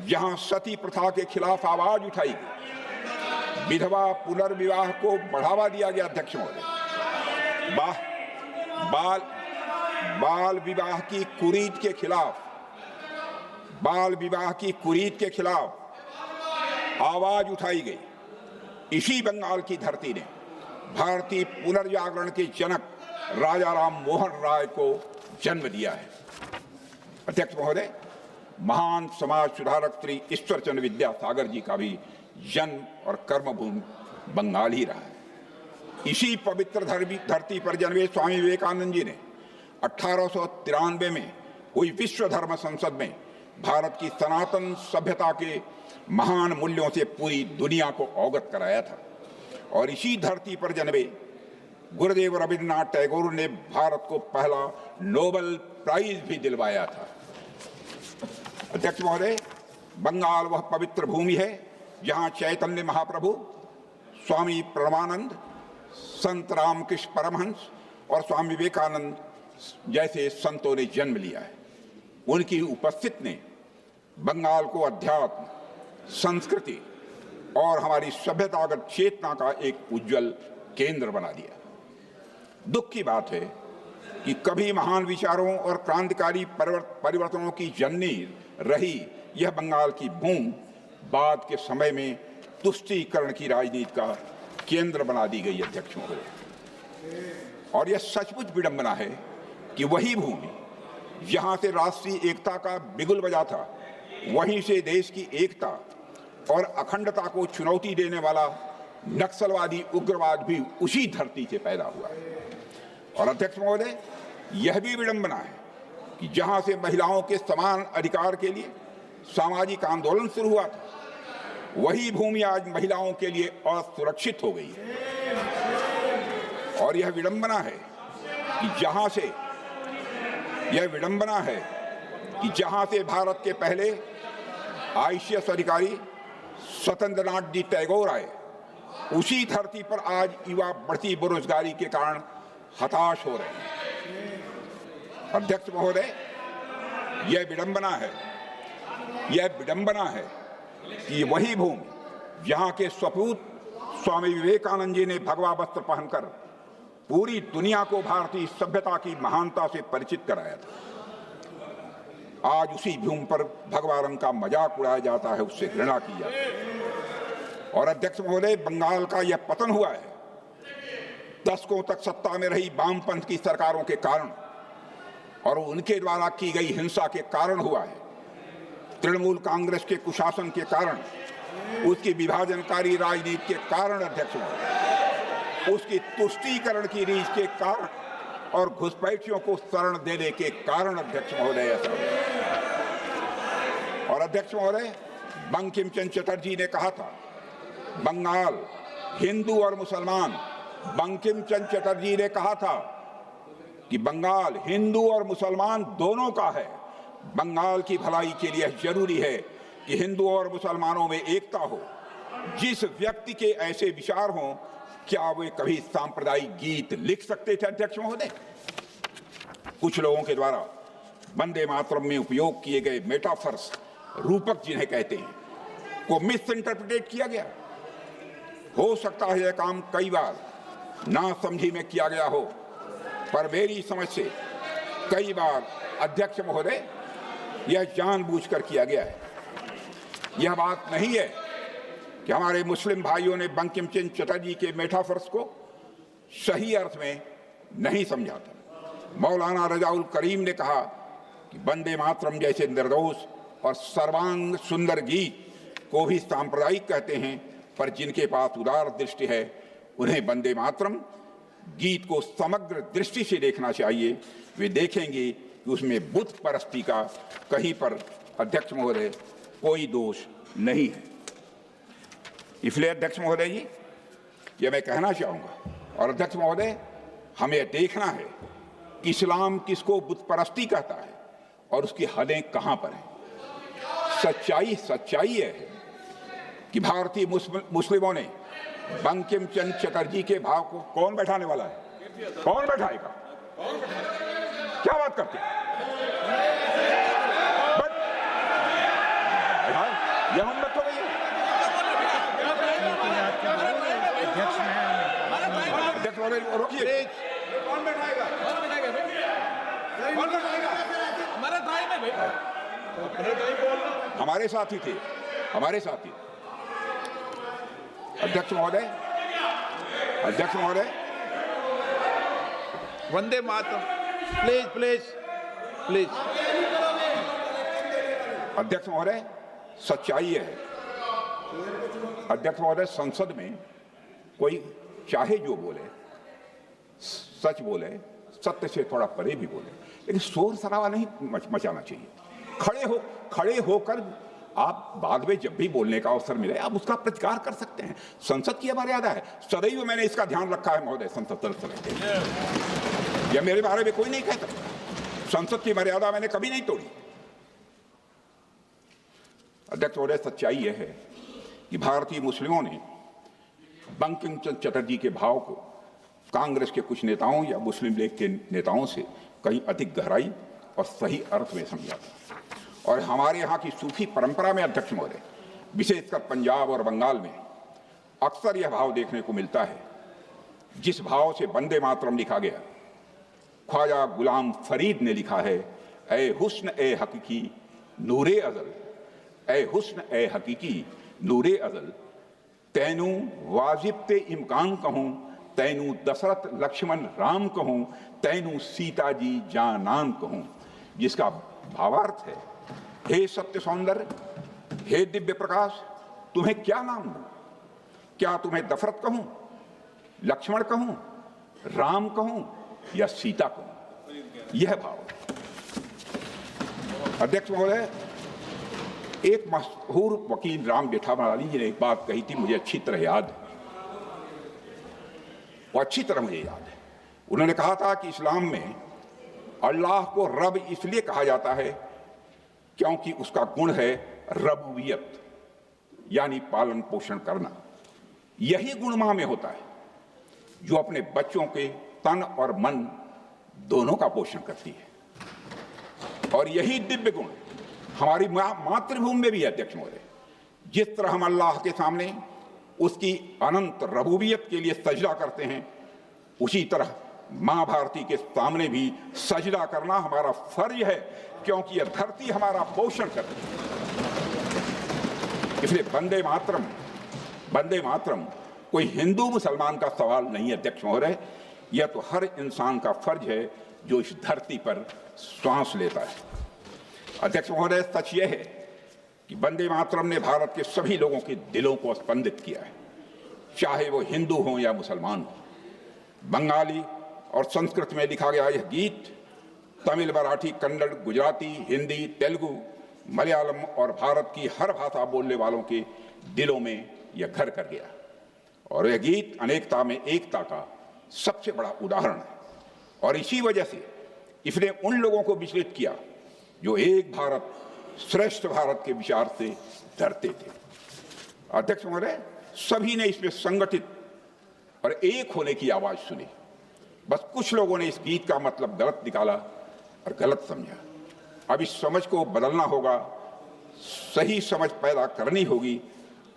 जहां सती प्रथा के खिलाफ आवाज उठाई गई, विधवा पुनर्विवाह को बढ़ावा दिया गया। अध्यक्ष महोदय, बाल विवाह की कुरीत के खिलाफ आवाज उठाई गई। इसी बंगाल की धरती ने भारतीय पुनर्जागरण के जनक राजा राम मोहन राय को जन्म दिया है। अध्यक्ष महोदय, महान समाज सुधारक श्री ईश्वर चंद्र विद्यासागर जी का भी जन्म और कर्मभूमि बंगाल ही रहा है। इसी पवित्र धरती पर जन्मे स्वामी विवेकानंद जी ने 1893 में हुई विश्व धर्म संसद में भारत की सनातन सभ्यता के महान मूल्यों से पूरी दुनिया को अवगत कराया था। और इसी धरती पर जन्मे गुरुदेव रविन्द्रनाथ टैगोर ने भारत को पहला नोबेल प्राइज भी दिलवाया था। अध्यक्ष महोदय, बंगाल वह पवित्र भूमि है जहां चैतन्य महाप्रभु, स्वामी प्रणवानंद, संत रामकृष्ण परमहंस और स्वामी विवेकानंद जैसे संतों ने जन्म लिया है। उनकी उपस्थिति ने बंगाल को अध्यात्म, संस्कृति और हमारी सभ्यतागत चेतना का एक उज्जवल केंद्र बना दिया। दुख की बात है कि कभी महान विचारों और क्रांतिकारी परिवर्तनों की जननी रही यह बंगाल की भूमि बाद के समय में तुष्टीकरण की राजनीति का केंद्र बना दी गई। अध्यक्ष महोदय, और यह सचमुच विडंबना है कि वही भूमि जहां से राष्ट्रीय एकता का बिगुल बजा था, वहीं से देश की एकता और अखंडता को चुनौती देने वाला नक्सलवादी उग्रवाद भी उसी धरती से पैदा हुआ है। और अध्यक्ष महोदय, यह भी विडंबना है कि जहां से महिलाओं के समान अधिकार के लिए सामाजिक आंदोलन शुरू हुआ था, वही भूमि आज महिलाओं के लिए असुरक्षित हो गई है। और यह विडंबना है कि जहां से भारत के पहले ICS अधिकारी स्वतंत्रनाथ जी टैगोर आए, उसी धरती पर आज युवा बढ़ती बेरोजगारी के कारण हताश हो रहे हैं। अध्यक्ष महोदय, यह विडंबना है कि वही भूमि जहां के सपूत स्वामी विवेकानंद जी ने भगवा वस्त्र पहनकर पूरी दुनिया को भारतीय सभ्यता की महानता से परिचित कराया था, आज उसी भूमि पर भगवा रंग का मजाक उड़ाया जाता है, उससे घृणा की जाती है। और अध्यक्ष महोदय, बंगाल का यह पतन हुआ है दशकों तक सत्ता में रही वामपंथ की सरकारों के कारण और उनके द्वारा की गई हिंसा के कारण हुआ है। तृणमूल कांग्रेस के कुशासन के कारण, उसकी विभाजनकारी राजनीति के कारण अध्यक्ष महोदय, उसकी तुष्टीकरण की रीत के कारण और घुसपैठियों को शरण देने के कारण अध्यक्ष महोदय ऐसा। और अध्यक्ष महोदय, बंकिम चंद्र चटर्जी ने कहा था, बंगाल हिंदू और मुसलमान, बंकिम चंद्र चटर्जी ने कहा था कि बंगाल हिंदू और मुसलमान दोनों का है। बंगाल की भलाई के लिए जरूरी है कि हिंदू और मुसलमानों में एकता हो। जिस व्यक्ति के ऐसे विचार हों, क्या वे कभी सांप्रदायिक गीत लिख सकते थे? अध्यक्ष महोदय, कुछ लोगों के द्वारा वंदे मातरम में उपयोग किए गए मेटाफर्स, रूपक जिन्हें कहते हैं, को मिस इंटरप्रिटेट किया गया। हो सकता है यह काम कई बार ना समझी में किया गया हो, पर मेरी समझ से कई बार अध्यक्ष महोदय यह जानबूझकर किया गया है। यह बात नहीं है कि हमारे मुस्लिम भाइयों ने बंकिम चंद्र चटर्जी के मेटाफर्स को सही अर्थ में नहीं समझा था। मौलाना रजाउल करीम ने कहा कि वंदे मातरम जैसे निर्दोष और सर्वांग सुंदर गीत को भी सांप्रदायिक कहते हैं, पर जिनके पास उदार दृष्टि है उन्हें वंदे मातरम गीत को समग्र दृष्टि से देखना चाहिए। वे देखेंगे कि उसमें बुत परस्ती का कहीं पर अध्यक्ष महोदय कोई दोष नहीं है। इसलिए अध्यक्ष महोदय जी, ये मैं कहना चाहूंगा, और अध्यक्ष महोदय, हमें देखना है कि इस्लाम किसको बुत परस्ती कहता है और उसकी हदें कहां पर हैं। सच्चाई है कि भारतीय मुस्लिमों ने बंकिम चंद्र चटर्जी के भाव को कौन बैठाने वाला है? कौन बैठाएगा? क्या बात करते हैं? यह हम मत हो गई है। अध्यक्ष महोदय रोकिए। कौन बैठाएगा? हमारे साथी थे, हमारे साथी। अध्यक्ष महोदय, वंदे मातरम, प्लीज। अध्यक्ष महोदय, सच्चाई है। अध्यक्ष महोदय, संसद में कोई चाहे जो बोले, सच बोले, सत्य से थोड़ा परे भी बोले, लेकिन शोर शराबा नहीं मचाना चाहिए। खड़े होकर आप बाद में जब भी बोलने का अवसर मिले आप उसका प्रतिकार कर सकते हैं। संसद की मर्यादा है, सदैव मैंने इसका ध्यान रखा है महोदय। संसद सदस्य यह मेरे बारे में कोई नहीं कहता, संसद की मर्यादा मैंने कभी नहीं तोड़ी। अध्यक्ष महोदय, सच्चाई यह है कि भारतीय मुस्लिमों ने बंकिम चंद्र चटर्जी के भाव को कांग्रेस के कुछ नेताओं या मुस्लिम लीग के नेताओं से कहीं अधिक गहराई और सही अर्थ में समझा था। और हमारे यहाँ की सूफी परंपरा में अध्यक्ष महोदय, विशेषकर पंजाब और बंगाल में अक्सर यह भाव देखने को मिलता है जिस भाव से वंदे मातरम लिखा गया। ख्वाजा गुलाम फरीद ने लिखा है, ए हुस्न ए हकीकी नूरे अजल, ए हुस्न ए हकीकी नूरे अजल, तैनू वाजिब ते इम्कान कहूँ, तैनू दशरथ लक्ष्मण राम कहूँ, तैनू सीता जी जानान कहूँ। जिसका भावार्थ है, हे सत्य सौंदर्य, हे दिव्य प्रकाश, तुम्हें क्या नाम दूं? क्या तुम्हें दशरथ कहूं, लक्ष्मण कहूं, राम कहूं या सीता कहूं? यह भाव। अध्यक्ष महोदय, एक मशहूर वकील राम जेठामलानी जी ने एक बात कही थी, मुझे अच्छी तरह याद है, वो अच्छी तरह मुझे याद है। उन्होंने कहा था कि इस्लाम में अल्लाह को रब इसलिए कहा जाता है क्योंकि उसका गुण है रबूबियत, यानी पालन पोषण करना। यही गुण मां में होता है जो अपने बच्चों के तन और मन दोनों का पोषण करती है। और यही दिव्य गुण हमारी मातृभूमि में भी है अध्यक्ष महोदय। जिस तरह हम अल्लाह के सामने उसकी अनंत रबूबियत के लिए सजदा करते हैं, उसी तरह मां भारती के सामने भी सजदा करना हमारा फर्ज है, क्योंकि यह धरती हमारा पोषण करती है। इसलिए वंदे मातरम कोई हिंदू मुसलमान का सवाल नहीं है अध्यक्ष महोदय, यह तो हर इंसान का फर्ज है जो इस धरती पर श्वास लेता है। अध्यक्ष महोदय, सच यह है कि वंदे मातरम ने भारत के सभी लोगों के दिलों को स्पंदित किया है, चाहे वो हिंदू हो या मुसलमान हो। बंगाली और संस्कृत में लिखा गया यह गीत तमिल, मराठी, कन्नड़, गुजराती, हिंदी, तेलुगु, मलयालम और भारत की हर भाषा बोलने वालों के दिलों में यह घर कर गया। और यह गीत अनेकता में एकता का सबसे बड़ा उदाहरण है। और इसी वजह से इसने उन लोगों को विचलित किया जो एक भारत श्रेष्ठ भारत के विचार से डरते थे। अध्यक्ष महोदय, सभी ने इसमें संगठित और एक होने की आवाज सुनी। बस कुछ लोगों ने इस गीत का मतलब गलत निकाला और गलत समझा। अब इस समझ को बदलना होगा, सही समझ पैदा करनी होगी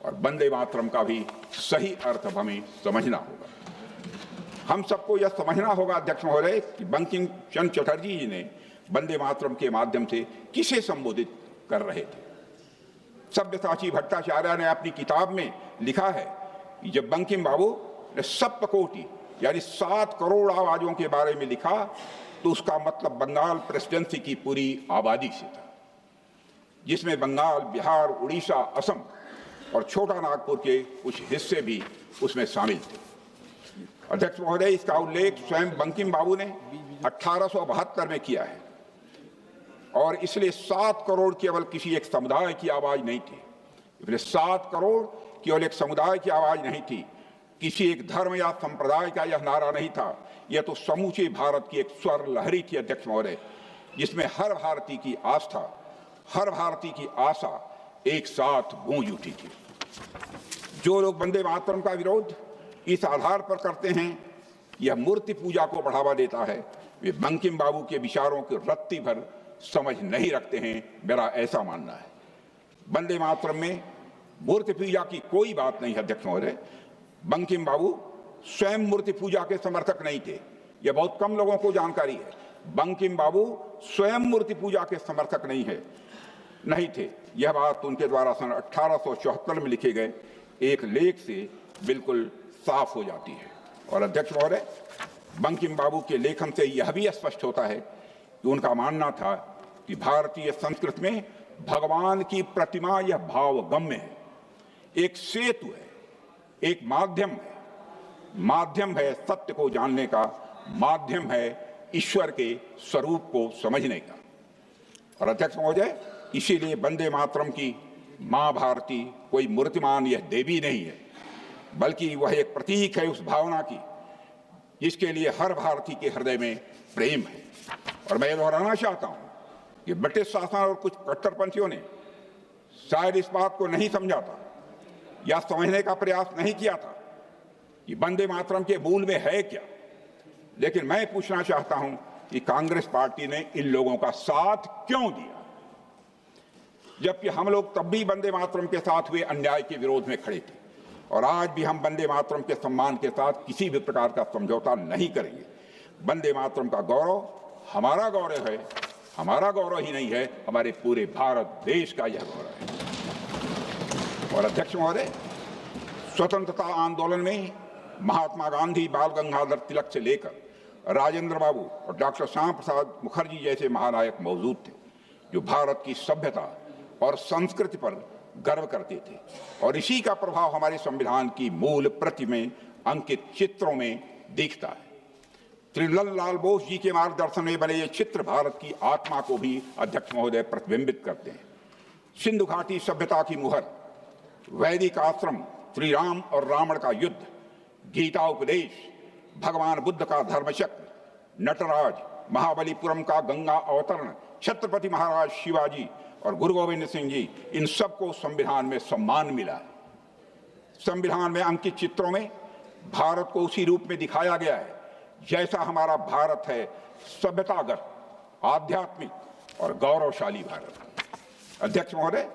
और वंदे मातरम का भी सही अर्थ हमें समझना होगा। हम सबको यह समझना होगा अध्यक्ष महोदय कि बंकिम चंद्र चटर्जी जी ने वंदे मातरम के माध्यम से किसे संबोधित कर रहे थे। सब्यसाची भट्टाचार्य ने अपनी किताब में लिखा है कि जब बंकिम बाबू ने सप्तकोटि यानी 7 करोड़ आवाजों के बारे में लिखा तो उसका मतलब बंगाल प्रेसिडेंसी की पूरी आबादी से था, जिसमें बंगाल, बिहार, उड़ीसा, असम और छोटा नागपुर के कुछ हिस्से भी उसमें शामिल थे। अध्यक्ष महोदय, इसका उल्लेख स्वयं बंकिम बाबू ने 1872 में किया है। और इसलिए 7 करोड़ केवल किसी एक समुदाय की आवाज नहीं थी, इसलिए 7 करोड़ केवल एक समुदाय की आवाज नहीं थी, किसी एक धर्म या संप्रदाय का यह नारा नहीं था, यह तो समूचे भारत की एक स्वर लहरी थी अध्यक्ष महोदय, जिसमें हर भारतीय की आस्था, हर भारतीय की आशा एक साथ गूंज उठी थी। जो लोग वंदे मातरम का विरोध इस आधार पर करते हैं यह मूर्ति पूजा को बढ़ावा देता है, वे बंकिम बाबू के विचारों की रत्ती भर समझ नहीं रखते हैं, मेरा ऐसा मानना है। वंदे मातरम में मूर्ति पूजा की कोई बात नहीं है अध्यक्ष महोदय। बंकिम बाबू स्वयं मूर्ति पूजा के समर्थक नहीं थे, यह बहुत कम लोगों को जानकारी है। बंकिम बाबू स्वयं मूर्ति पूजा के समर्थक नहीं थे। यह बात उनके द्वारा सन 1874 में लिखे गए एक लेख से बिल्कुल साफ हो जाती है। और अध्यक्ष महोदय, बंकिम बाबू के लेखन से यह भी स्पष्ट होता है कि उनका मानना था कि भारतीय संस्कृति में भगवान की प्रतिमा यह भावगम्य है, एक सेतु है, एक माध्यम है, माध्यम है सत्य को जानने का, माध्यम है ईश्वर के स्वरूप को समझने का। और अध्यक्ष महोदय, इसीलिए वंदे मातरम की मां भारती कोई मूर्तिमान यह देवी नहीं है, बल्कि वह एक प्रतीक है उस भावना की जिसके लिए हर भारतीय के हृदय में प्रेम है। और मैं दोहराना चाहता हूं कि ब्रिटिश शासन और कुछ कट्टरपंथियों ने शायद इस बात को नहीं समझा था या समझने का प्रयास नहीं किया था कि वंदे मातरम के मूल में है क्या। लेकिन मैं पूछना चाहता हूं कि कांग्रेस पार्टी ने इन लोगों का साथ क्यों दिया, जबकि हम लोग तब भी वंदे मातरम के साथ हुए अन्याय के विरोध में खड़े थे और आज भी हम वंदे मातरम के सम्मान के साथ किसी भी प्रकार का समझौता नहीं करेंगे। वंदे मातरम का गौरव हमारा गौरव है, हमारा गौरव ही नहीं है, हमारे पूरे भारत देश का यह गौरव है। और अध्यक्ष महोदय, स्वतंत्रता आंदोलन में महात्मा गांधी, बाल गंगाधर तिलक से लेकर राजेंद्र बाबू और डॉक्टर श्यामा प्रसाद मुखर्जी जैसे महानायक मौजूद थे जो भारत की सभ्यता और संस्कृति पर गर्व करते थे। और इसी का प्रभाव हमारे संविधान की मूल प्रति में अंकित चित्रों में दिखता है। त्रिलल लाल बोस जी के मार्गदर्शन में बने ये चित्र भारत की आत्मा को भी अध्यक्ष महोदय प्रतिबिंबित करते हैं। सिंधु घाटी सभ्यता की मुहर, वैदिक आश्रम, श्री राम और रावण का युद्ध, गीता उपदेश, भगवान बुद्ध का धर्मचक्र, नटराज, महाबलीपुरम का गंगा अवतरण, छत्रपति महाराज शिवाजी और गुरु गोविंद सिंह जी, इन सबको संविधान में सम्मान मिला है। संविधान में अंकित चित्रों में भारत को उसी रूप में दिखाया गया है जैसा हमारा भारत है, सभ्यतागत, आध्यात्मिक और गौरवशाली भारत। अध्यक्ष महोदय,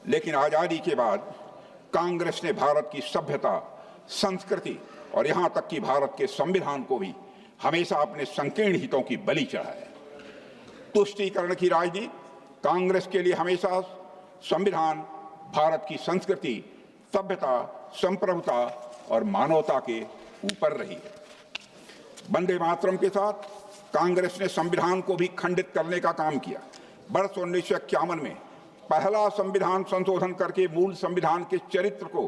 लेकिन आजादी के बाद कांग्रेस ने भारत की सभ्यता, संस्कृति और यहां तक कि भारत के संविधान को भी हमेशा अपने संकीर्ण हितों की बलि चढ़ाया। तुष्टीकरण की राजनीति कांग्रेस के लिए हमेशा संविधान, भारत की संस्कृति, सभ्यता, संप्रभुता और मानवता के ऊपर रही है। वंदे मातरम के साथ कांग्रेस ने संविधान को भी खंडित करने का काम किया। वर्ष 1951 में पहला संविधान संशोधन करके मूल संविधान के चरित्र को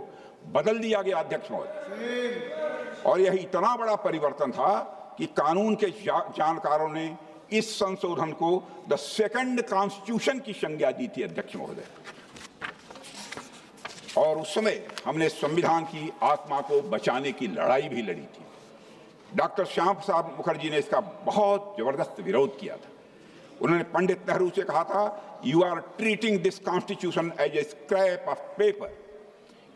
बदल दिया गया अध्यक्ष महोदय। और यह इतना बड़ा परिवर्तन था कि कानून के जानकारों ने इस संशोधन को द सेकंड कॉन्स्टिट्यूशन की संज्ञा दी थी अध्यक्ष महोदय। और उस समय हमने संविधान की आत्मा को बचाने की लड़ाई भी लड़ी थी। डॉक्टर श्यामा प्रसाद मुखर्जी ने इसका बहुत जबरदस्त विरोध किया था। उन्होंने पंडित नेहरू से कहा था, you are treating this constitution as a scrap of paper,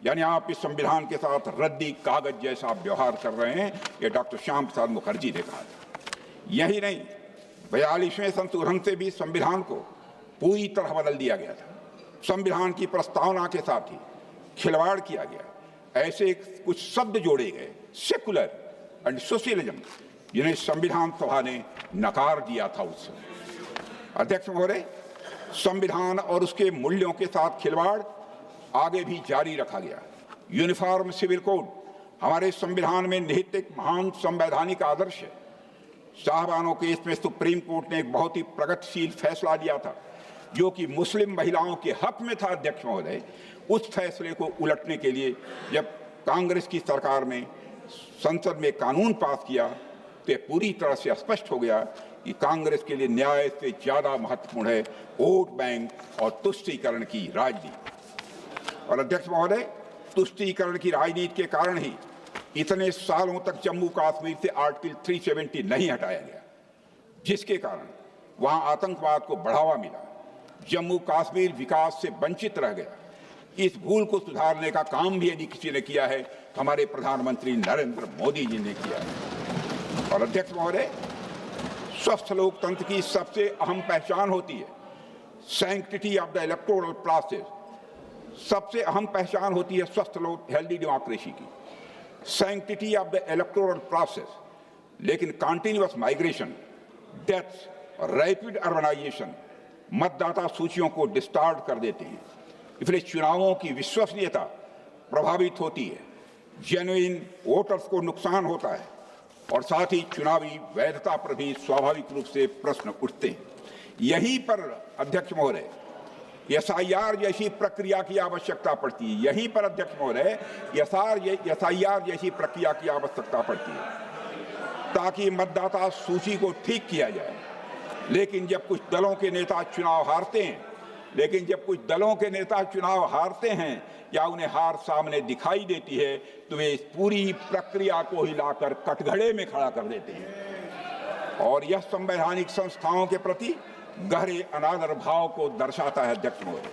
यानी आप इस संविधान के साथ रद्दी कागज जैसा व्यवहार कर रहे हैं। ये डॉक्टर श्यामा प्रसाद मुखर्जी ने कहा था। यही नहीं, 42वें संशोधन से भी संविधान को पूरी तरह बदल दिया गया था। संविधान की प्रस्तावना के साथ ही खिलवाड़ किया गया। ऐसे कुछ शब्द जोड़े गए, सेकुलर एंड सोशलिज्म, जिन्हें संविधान सभा ने नकार दिया था उस समय। अध्यक्ष महोदय, संविधान और उसके मूल्यों के साथ खिलवाड़ आगे भी जारी रखा गया। यूनिफॉर्म सिविल कोड हमारे संविधान में निहित एक महान संवैधानिक आदर्श है। साहबानों के इसमें सुप्रीम कोर्ट ने एक बहुत ही प्रगतिशील फैसला दिया था जो कि मुस्लिम महिलाओं के हक में था। अध्यक्ष महोदय, उस फैसले को उलटने के लिए जब कांग्रेस की सरकार में संसद में कानून पास किया तो यह पूरी तरह से स्पष्ट हो गया कि कांग्रेस के लिए न्याय से ज्यादा महत्वपूर्ण है वोट बैंक और तुष्टीकरण की राजनीति। और अध्यक्ष महोदय, तुष्टीकरण की राजनीति के कारण ही इतने सालों तक जम्मू कश्मीर से आर्टिकल 370 नहीं हटाया गया, जिसके कारण वहां आतंकवाद को बढ़ावा मिला, जम्मू कश्मीर विकास से वंचित रह गया। इस भूल को सुधारने का काम भी यदि किसी ने किया है तो हमारे प्रधानमंत्री नरेंद्र मोदी जी ने किया है। और अध्यक्ष महोदय, स्वस्थ लोकतंत्र की सबसे अहम पहचान होती है sanctity of the electoral process. सबसे अहम पहचान होती है स्वस्थ हेल्दी डेमोक्रेसी की, sanctity of the electoral process. लेकिन कंटिन्यूअस माइग्रेशन, डेथ्स और रैपिड अर्बनाइजेशन मतदाता सूचियों को डिस्टार्ट कर देते हैं। इसलिए चुनावों की विश्वसनीयता प्रभावित होती है, जेन्युइन वोटर्स को नुकसान होता है और साथ ही चुनावी वैधता पर भी स्वाभाविक रूप से प्रश्न उठते हैं। यहीं पर अध्यक्ष महोदय SIR जैसी प्रक्रिया की आवश्यकता पड़ती है। यहीं पर अध्यक्ष महोदय SIR जैसी प्रक्रिया की आवश्यकता पड़ती है ताकि मतदाता सूची को ठीक किया जाए। लेकिन जब कुछ दलों के नेता चुनाव हारते हैं या उन्हें हार सामने दिखाई देती है तो वे इस पूरी प्रक्रिया को हिलाकर कटघरे में खड़ा कर देते हैं और यह संवैधानिक संस्थाओं के प्रति गहरे अनादर भाव को दर्शाता है। अध्यक्ष महोदय,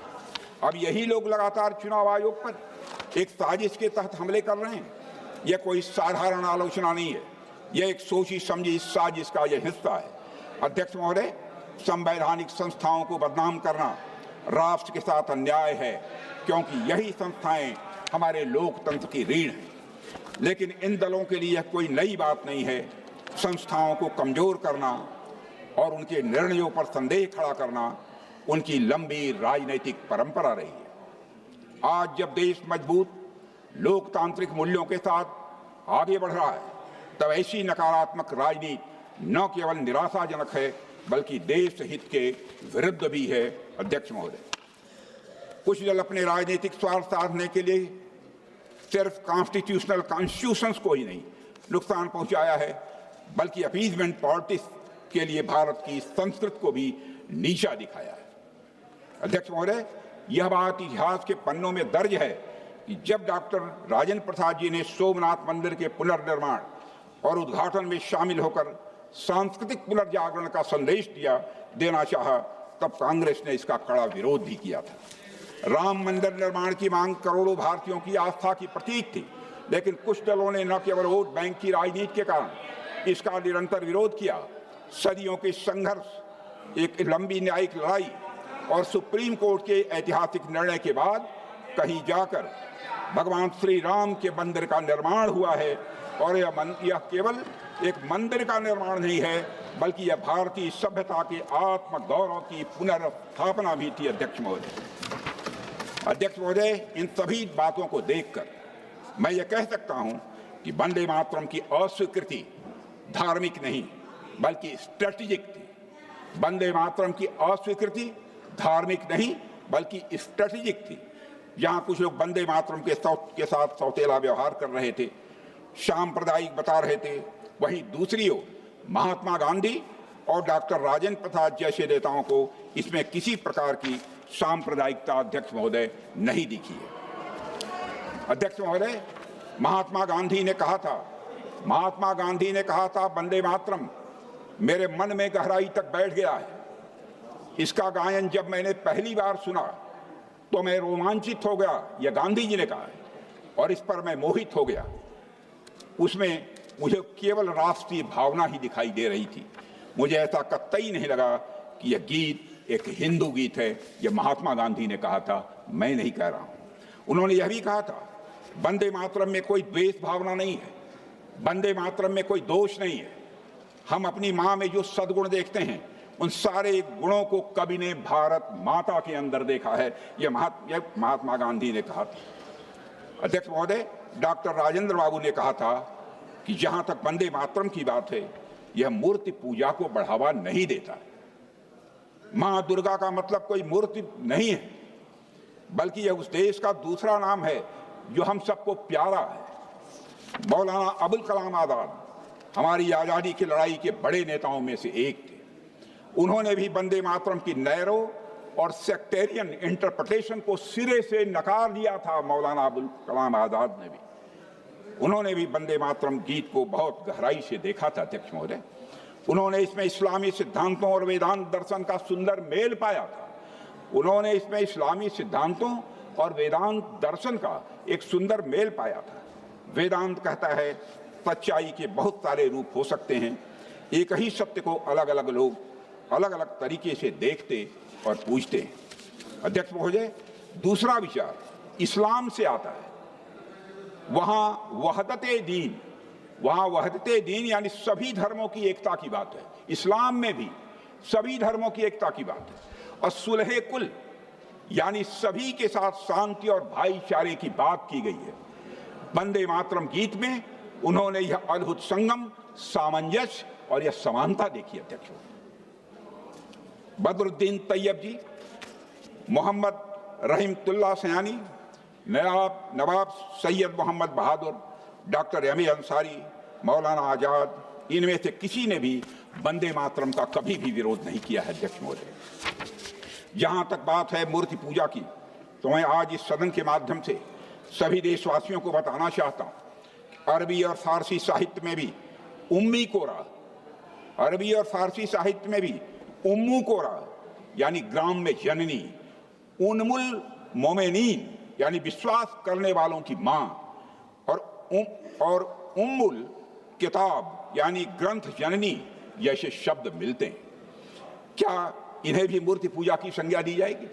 अब यही लोग लगातार चुनाव आयोग पर एक साजिश के तहत हमले कर रहे हैं। यह कोई साधारण आलोचना नहीं है, यह एक सोची समझी साजिश का यह हिस्सा है। अध्यक्ष महोदय, संवैधानिक संस्थाओं को बदनाम करना राष्ट्र के साथ अन्याय है, क्योंकि यही संस्थाएं हमारे लोकतंत्र की रीढ़ हैं। लेकिन इन दलों के लिए यह कोई नई बात नहीं है। संस्थाओं को कमजोर करना और उनके निर्णयों पर संदेह खड़ा करना उनकी लंबी राजनीतिक परंपरा रही है। आज जब देश मजबूत लोकतांत्रिक मूल्यों के साथ आगे बढ़ रहा है, तब ऐसी नकारात्मक राजनीति न केवल निराशाजनक है बल्कि देश हित के विरुद्ध भी है। अध्यक्ष महोदय, कुछ दल अपने राजनीतिक स्वार्थ साधने के लिए सिर्फ कॉन्स्टिट्यूशंस को ही नहीं नुकसान पहुंचाया है, बल्कि अपीजमेंट पॉलिटिक्स के लिए भारत की संस्कृति को भी नीचा दिखाया है। अध्यक्ष महोदय, यह बात इतिहास के पन्नों में दर्ज है कि जब डॉक्टर राजेंद्र प्रसाद जी ने सोमनाथ मंदिर के पुनर्निर्माण और उद्घाटन में शामिल होकर सांस्कृतिक पुनर्जागरण का संदेश देना चाहा, तब कांग्रेस ने इसका कड़ा विरोध भी किया था। राम मंदिर निर्माण की मांग करोड़ों भारतीयों की आस्था की प्रतीक थी, लेकिन कुछ दलों ने न केवल वोट बैंक की राजनीति के कारण इसका निरंतर विरोध किया। सदियों के संघर्ष, एक लंबी न्यायिक लड़ाई और सुप्रीम कोर्ट के ऐतिहासिक निर्णय के बाद कहीं जाकर भगवान श्री राम के मंदिर का निर्माण हुआ है। और यह केवल एक मंदिर का निर्माण नहीं है, बल्कि यह भारतीय सभ्यता के आत्मगौरव की पुनर्स्थापना भी थी। अध्यक्ष महोदय, इन सभी बातों को देखकर मैं ये कह सकता हूं कि वंदे मातरम की अस्वीकृति धार्मिक नहीं बल्कि स्ट्रेटेजिक थी। वंदे मातरम की अस्वीकृति धार्मिक नहीं बल्कि स्ट्रेटेजिक थी। जहां कुछ लोग वंदे मातरम के साथ सौतेला व्यवहार कर रहे थे, सांप्रदायिक बता रहे थे, वहीं दूसरी ओर महात्मा गांधी और डॉक्टर राजेंद्र प्रसाद जैसे नेताओं को इसमें किसी प्रकार की सांप्रदायिकता अध्यक्ष महोदय नहीं दिखी है। अध्यक्ष महोदय, महात्मा गांधी ने कहा था वंदे मातरम मेरे मन में गहराई तक बैठ गया है। इसका गायन जब मैंने पहली बार सुना तो मैं रोमांचित हो गया, यह गांधी जी ने कहा है, और इस पर मैं मोहित हो गया। उसमें मुझे केवल राष्ट्रीय भावना ही दिखाई दे रही थी। मुझे ऐसा कतई नहीं लगा कि यह गीत एक हिंदू गीत है। यह महात्मा गांधी ने कहा था, मैं नहीं कह रहा हूं। उन्होंने यह भी कहा था वंदे मातरम में कोई द्वेष भावना नहीं है, वंदे मातरम में कोई दोष नहीं है। हम अपनी मां में जो सद्गुण देखते हैं उन सारे गुणों को कवि ने भारत माता के अंदर देखा है। यह महात्मा गांधी ने कहा था। अध्यक्ष महोदय, डॉक्टर राजेंद्र बाबू ने कहा था कि जहां तक वंदे मातरम की बात है, यह मूर्ति पूजा को बढ़ावा नहीं देता। मां दुर्गा का मतलब कोई मूर्ति नहीं है, बल्कि यह उस देश का दूसरा नाम है जो हम सबको प्यारा है। मौलाना अबुल कलाम आजाद हमारी आजादी की लड़ाई के बड़े नेताओं में से एक थे। उन्होंने भी वंदे मातरम की नैरो और सेक्टेरियन इंटरप्रिटेशन को सिरे से नकार दिया था। मौलाना अबुल कलाम आजाद ने भी, उन्होंने भी वंदे मातरम गीत को बहुत गहराई से देखा था। अध्यक्ष महोदय, उन्होंने इसमें इस्लामी सिद्धांतों और वेदांत दर्शन का सुंदर मेल पाया था। उन्होंने इसमें इस्लामी सिद्धांतों और वेदांत दर्शन का एक सुंदर मेल पाया था। वेदांत कहता है सच्चाई के बहुत सारे रूप हो सकते हैं, एक ही सत्य को अलग अलग लोग अलग अलग तरीके से देखते और पूछते हैं। अध्यक्ष महोदय, दूसरा विचार इस्लाम से आता है। वहां वहदते दीन यानी सभी धर्मों की एकता की बात है। इस्लाम में भी सभी धर्मों की एकता की बात है। और सुलह कुल यानी सभी के साथ शांति और भाईचारे की बात की गई है। वंदे मातरम गीत में उन्होंने यह अद्भुत संगम, सामंजस्य और यह समानता देखी। अध्यक्ष बदरुद्दीन तैयब जी मोहम्मद रहीमतुल्लाह सयानी, नवाब सैयद मोहम्मद बहादुर, doctor M A Ansari, Maulana Azad, इनमें से किसी ने भी वंदे मातरम का कभी भी विरोध नहीं किया है। अध्यक्ष महोदय, जहां तक बात है मूर्ति पूजा की, तो मैं आज इस सदन के माध्यम से सभी देशवासियों को बताना चाहता हूं, अरबी और फारसी साहित्य में भी उम्मी कोरा, अरबी और फारसी साहित्य में भी उम्मू कोरा यानी ग्राम में जननी, उन्मुल मोमेनीन यानी विश्वास करने वालों की मां, और उम्मुल किताब यानी ग्रंथ जननी जैसे शब्द मिलते हैं। क्या इन्हें भी मूर्ति पूजा की संज्ञा दी जाएगी?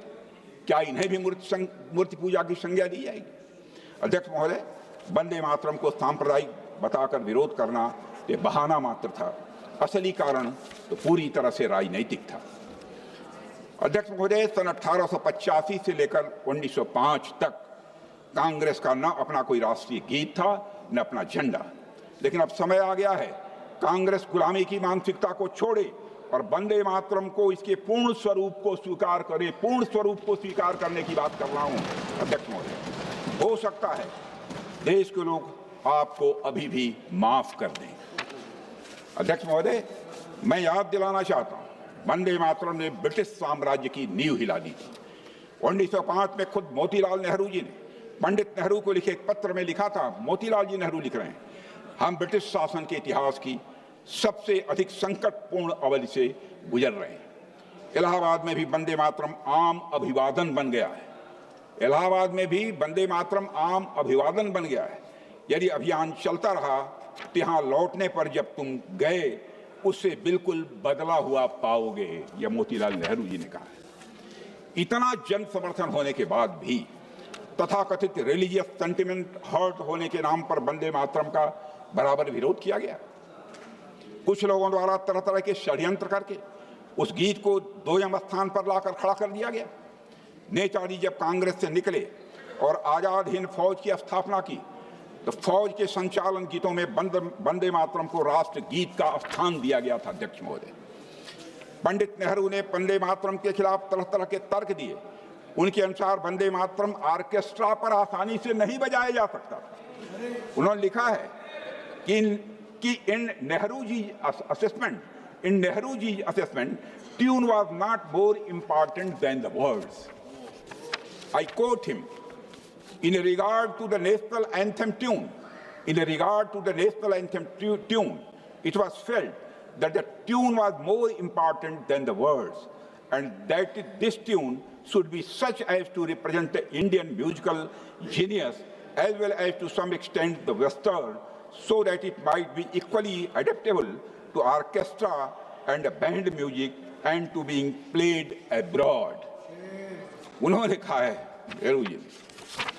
क्या इन्हें भी मूर्ति पूजा की संज्ञा दी जाएगी? अध्यक्ष महोदय, वंदे मातरम को सांप्रदायिक बताकर विरोध करना ये बहाना मात्र था, असली कारण तो पूरी तरह से राजनैतिक था। अध्यक्ष महोदय, सन 1885 से लेकर 1905 तक कांग्रेस का न अपना कोई राष्ट्रीय गीत था न अपना झंडा, लेकिन अब समय आ गया है कांग्रेस गुलामी की मानसिकता को छोड़े और वंदे मातरम को इसके पूर्ण स्वरूप को स्वीकार करे। पूर्ण स्वरूप को स्वीकार करने की बात कर रहा हूं अध्यक्ष महोदय। हो सकता है देश के लोग आपको अभी भी माफ कर दें। अध्यक्ष महोदय, मैं याद दिलाना चाहता हूं, वंदे मातरम ने ब्रिटिश साम्राज्य की नींव हिला दी थी। 1905 में खुद मोतीलाल नेहरू जी ने पंडित नेहरू को लिखे एक पत्र में लिखा था, मोतीलाल जी नेहरू लिख रहे हैं, हम ब्रिटिश शासन के इतिहास की सबसे अधिक संकटपूर्ण अवधि से गुजर रहे हैं। इलाहाबाद में भी वंदे मातरम आम अभिवादन बन गया है। इलाहाबाद में भी वंदे मातरम आम अभिवादन बन गया है। यदि अभियान चलता रहा तो यहां लौटने पर जब तुम गए उससे बिल्कुल बदला हुआ पाओगे, यह मोतीलाल नेहरू जी ने कहा है। इतना जन समर्थन होने के बाद भी तथाकथित रिलीजियस सेंटिमेंट हर्ट होने के नाम पर वंदे मातरम का बराबर विरोध किया गया। कुछ लोगों द्वारा तरह तरह के षड्यंत्र करके उस गीत को 2वें स्थान पर लाकर खड़ा कर दिया गया। नेताजी जब कांग्रेस से निकले और आजाद हिंद फौज की स्थापना की तो फौज के संचालन गीतों में वंदे मातरम को राष्ट्र गीत का स्थान दिया गया था। अध्यक्ष महोदय, पंडित नेहरू ने वंदे मातरम के खिलाफ तरह तरह के तर्क दिए। उनके अनुसार वंदे मातरम ऑर्केस्ट्रा पर आसानी से नहीं बजाया जा सकता। उन्होंने लिखा है कि in Nehru ji assessment tune was not more important than the words. I quote him, in regard to the national anthem tune, it was felt that the tune was more important than the words, and that this tune should be such as to represent the Indian musical genius as well as to some extent the Western, so that it might be equally adaptable to orchestra and band music and to being played abroad. उन्होंने कहा है नेहरू जी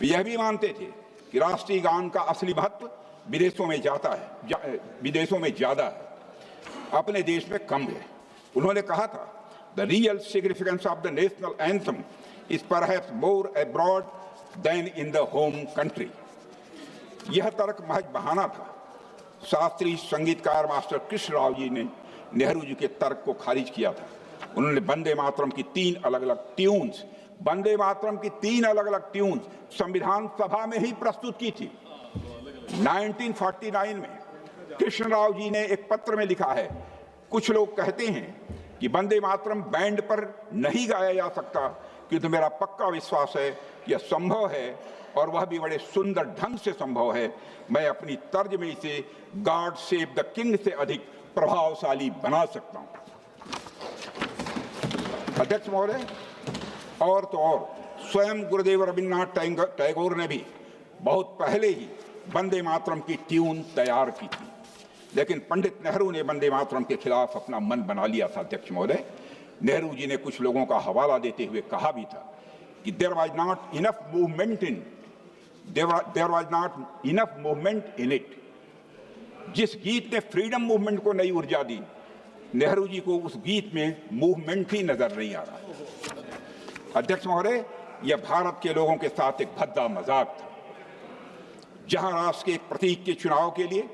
यह भी मानते थे कि राष्ट्रीय गान का असली महत्व विदेशों में ज्यादा है, अपने देश में कम है। उन्होंने कहा था the real significance of the national anthem is perhaps more abroad than in the home country. यह तर्क महज बहाना था। शास्त्रीय संगीतकार मास्टर कृष्ण राव जी ने नेहरू जी के तर्क को खारिज किया था। उन्होंने वंदे मातरम की 3 अलग अलग ट्यून्स संविधान सभा में ही प्रस्तुत की थी। 1949 में कृष्ण राव जी ने एक पत्र में लिखा है, कुछ लोग कहते हैं कि वंदे मातरम बैंड पर नहीं गाया जा सकता, किंतु मेरा पक्का विश्वास है यह संभव है और वह भी बड़े सुंदर ढंग से संभव है। मैं अपनी तर्ज में इसे गॉड सेव द किंग से अधिक प्रभावशाली बना सकता हूं। अध्यक्ष महोदय, और तो और स्वयं गुरुदेव रविन्द्रनाथ टैगोर ने भी बहुत पहले ही वंदे मातरम की ट्यून तैयार की थी, लेकिन पंडित नेहरू ने वंदे मातरम के खिलाफ अपना मन बना लिया था। अध्यक्ष महोदय, नेहरू जी ने कुछ लोगों का हवाला देते हुए कहा भी था कि there was not enough movement in it. जिस गीत ने फ्रीडम मूवमेंट को नई ऊर्जा दी, नेहरू जी को उस गीत में मूवमेंट ही नजर नहीं आ रहा। अध्यक्ष महोदय, यह भारत के लोगों के साथ एक भद्दा मजाक था, जहां राष्ट्र के एक प्रतीक के चुनाव के लिए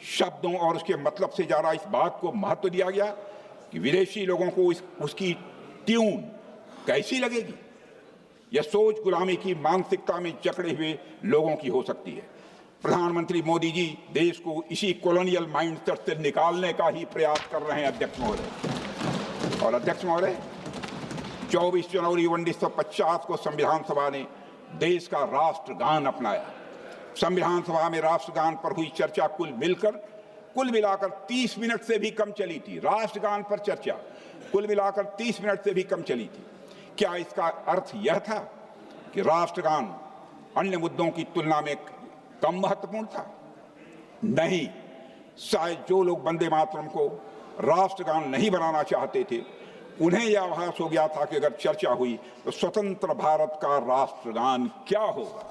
शब्दों और उसके मतलब से ज्यादा इस बात को महत्व दिया गया कि विदेशी लोगों को उसकी ट्यून कैसी लगेगी, यह सोच गुलामी की मानसिकता में जकड़े हुए लोगों की हो सकती है। प्रधानमंत्री मोदी जी देश को इसी कॉलोनियल माइंडसेट से निकालने का ही प्रयास कर रहे हैं अध्यक्ष महोदय। और अध्यक्ष महोदय, 24 जनवरी 1950 को संविधान सभा ने देश का राष्ट्रगान अपनाया। संविधान सभा में राष्ट्रगान पर हुई चर्चा कुल मिलाकर 30 मिनट से भी कम चली थी। राष्ट्रगान पर चर्चा कुल मिलाकर 30 मिनट से भी कम चली थी। क्या इसका अर्थ यह था कि राष्ट्रगान अन्य मुद्दों की तुलना में कम महत्वपूर्ण था? नहीं, शायद जो लोग वंदे मातरम को राष्ट्रगान नहीं बनाना चाहते थे, उन्हें यह आभास हो गया था कि अगर चर्चा हुई तो स्वतंत्र भारत का राष्ट्रगान क्या होगा।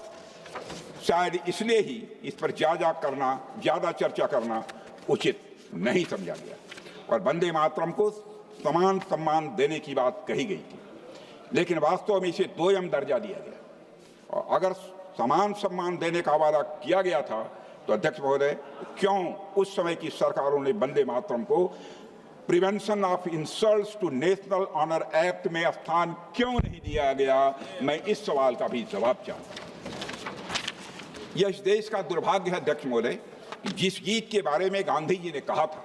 शायद इसलिए ही इस पर ज्यादा चर्चा करना उचित नहीं समझा गया और वंदे मातरम को समान सम्मान देने की बात कही गई थी, लेकिन वास्तव में इसे दोयम दर्जा दिया गया। और अगर समान सम्मान देने का वादा किया गया था तो अध्यक्ष महोदय, क्यों उस समय की सरकारों ने वंदे मातरम को prevention of insults to national honour act में स्थान क्यों नहीं दिया गया? मैं इस सवाल का भी जवाब चाहता हूं। यह इस देश का दुर्भाग्य है अध्यक्ष महोदय, जिस गीत के बारे में गांधी जी ने कहा था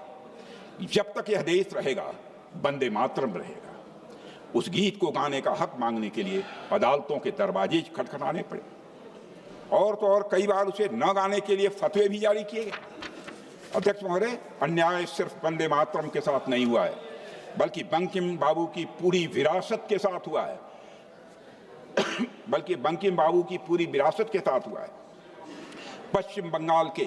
कि जब तक यह देश रहेगा वंदे मातरम रहेगा, उस गीत को गाने का हक मांगने के लिए अदालतों के दरवाजे खटखटाने पड़े और तो और कई बार उसे न गाने के लिए फतवे भी जारी किए गए। अध्यक्ष महोदय, अन्याय सिर्फ वंदे मातरम के साथ नहीं हुआ है, बल्कि बंकिम बाबू की पूरी विरासत के साथ हुआ है पश्चिम बंगाल के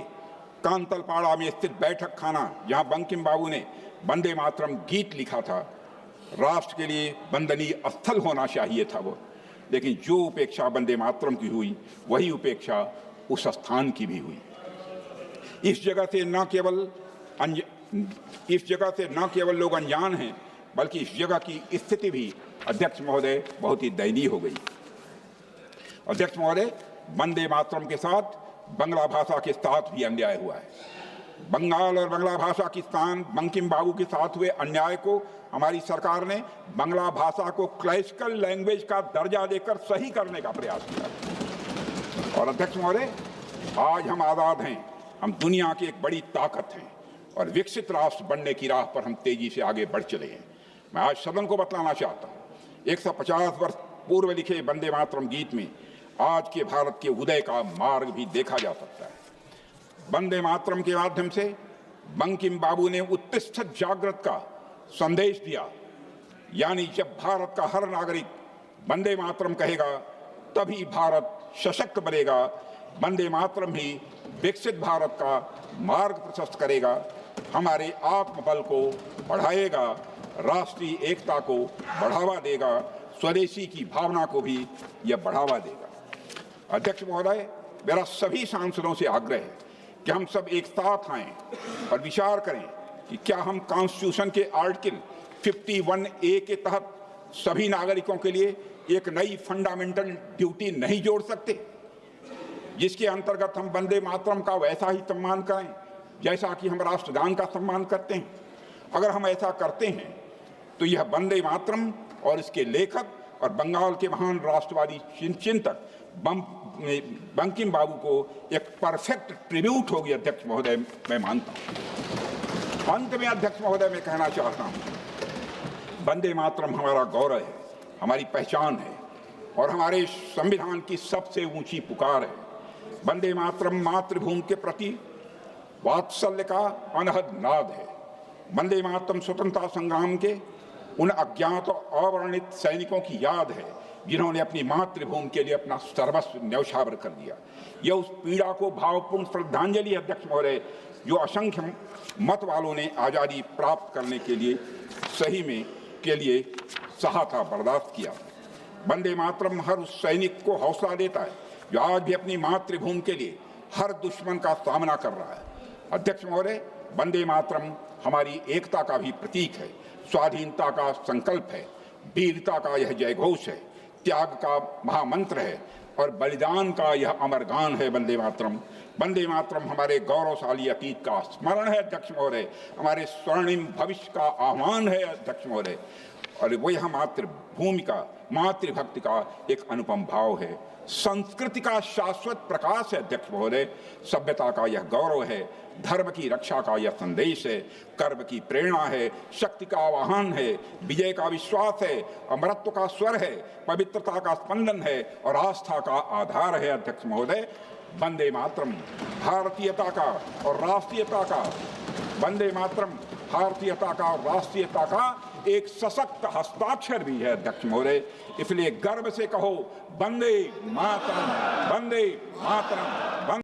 कांतलपाड़ा में स्थित बैठक खाना, जहां बंकिम बाबू ने वंदे मातरम गीत लिखा था, राष्ट्र के लिए वंदनीय स्थल होना चाहिए था वो, लेकिन जो उपेक्षा वंदे मातरम की हुई वही उपेक्षा उस स्थान की भी हुई। इस जगह से न केवल लोग अनजान हैं, बल्कि इस जगह की स्थिति भी अध्यक्ष महोदय बहुत ही दयनीय हो गई। अध्यक्ष महोदय, वंदे मातरम के साथ बंगला भाषा के साथ भी अन्याय हुआ है। बंगाल और बंगला भाषा की स्थान बंकिम बाबू के साथ हुए अन्याय को हमारी सरकार ने बंगला भाषा को क्लासिकल लैंग्वेज का दर्जा देकर सही करने का प्रयास किया। और अध्यक्ष महोदय, आज हम आजाद हैं, हम दुनिया की एक बड़ी ताकत हैं और विकसित राष्ट्र बनने की राह पर हम तेजी से आगे बढ़ चले हैं। मैं आज सदन को बतलाना चाहता हूँ, 150 वर्ष पूर्व लिखे वंदे मातरम गीत में आज के भारत के उदय का मार्ग भी देखा जा सकता है। वंदे मातरम के माध्यम से बंकिम बाबू ने उत्तिष्ठ जागृत का संदेश दिया, यानी जब भारत का हर नागरिक वंदे मातरम कहेगा तभी भारत सशक्त बनेगा। वंदे मातरम ही विकसित भारत का मार्ग प्रशस्त करेगा, हमारे आत्मबल को बढ़ाएगा, राष्ट्रीय एकता को बढ़ावा देगा, स्वदेशी की भावना को भी यह बढ़ावा देगा। अध्यक्ष महोदय, मेरा सभी सांसदों से आग्रह है कि हम सब एक साथ आएं और विचार करें कि क्या हम कॉन्स्टिट्यूशन के आर्टिकल 51A के तहत सभी नागरिकों के लिए एक नई फंडामेंटल ड्यूटी नहीं जोड़ सकते, जिसके अंतर्गत हम वंदे मातरम का वैसा ही सम्मान करें जैसा कि हम राष्ट्रगान का सम्मान करते हैं। अगर हम ऐसा करते हैं तो यह वंदे मातरम और इसके लेखक और बंगाल के महान राष्ट्रवादी चिंतक बंकिम बाबू को एक परफेक्ट ट्रिब्यूट होगी। अध्यक्ष महोदय, मैं मानता हूं। अंत में अध्यक्ष महोदय, मैं कहना चाहता हूं, वंदे मातरम हमारा गौरव है, हमारी पहचान है और हमारे संविधान की सबसे ऊंची पुकार है। वंदे मातरम मातृभूमि के प्रति वात्सल्य का अनहद नाद है। वंदे मातरम स्वतंत्रता संग्राम के उन अज्ञात और अवर्णित सैनिकों की याद है जिन्होंने अपनी मातृभूमि के लिए अपना सर्वस्व न्यौछावर कर दिया। यह उस पीड़ा को भावपूर्ण श्रद्धांजलि अध्यक्ष महोदय, जो असंख्य मत वालों ने आज़ादी प्राप्त करने के लिए सहा था, बर्दाश्त किया। वंदे मातरम हर उस सैनिक को हौसला देता है जो आज भी अपनी मातृभूमि के लिए हर दुश्मन का सामना कर रहा है। अध्यक्ष महोदय, वंदे मातरम हमारी एकता का भी प्रतीक है, स्वाधीनता का संकल्प है, वीरता का यह जयघोष है, त्याग का महामंत्र है और बलिदान का यह अमर गान है। वंदे मातरम, वंदे मातरम हमारे गौरवशाली अतीत का स्मरण है अध्यक्ष महोदय, हमारे स्वर्णिम भविष्य का आह्वान है अध्यक्ष महोदय, और वो यह मातृभूमि का मातृभक्ति का एक अनुपम भाव है, संस्कृति का शाश्वत प्रकाश है अध्यक्ष महोदय, सभ्यता का यह गौरव है, धर्म की रक्षा का यह संदेश है, कर्म की प्रेरणा है, शक्ति का आह्वान है, विजय का विश्वास है, अमरत्व का स्वर है, पवित्रता का स्पंदन है और आस्था का आधार है अध्यक्ष महोदय। वंदे मातरम भारतीयता का और राष्ट्रीयता का, वंदे मातरम भारतीयता का और राष्ट्रीयता का एक सशक्त हस्ताक्षर भी है अध्यक्ष महोदय। इसलिए गर्व से कहो वंदे मातरम, वंदे मातरम, वंदे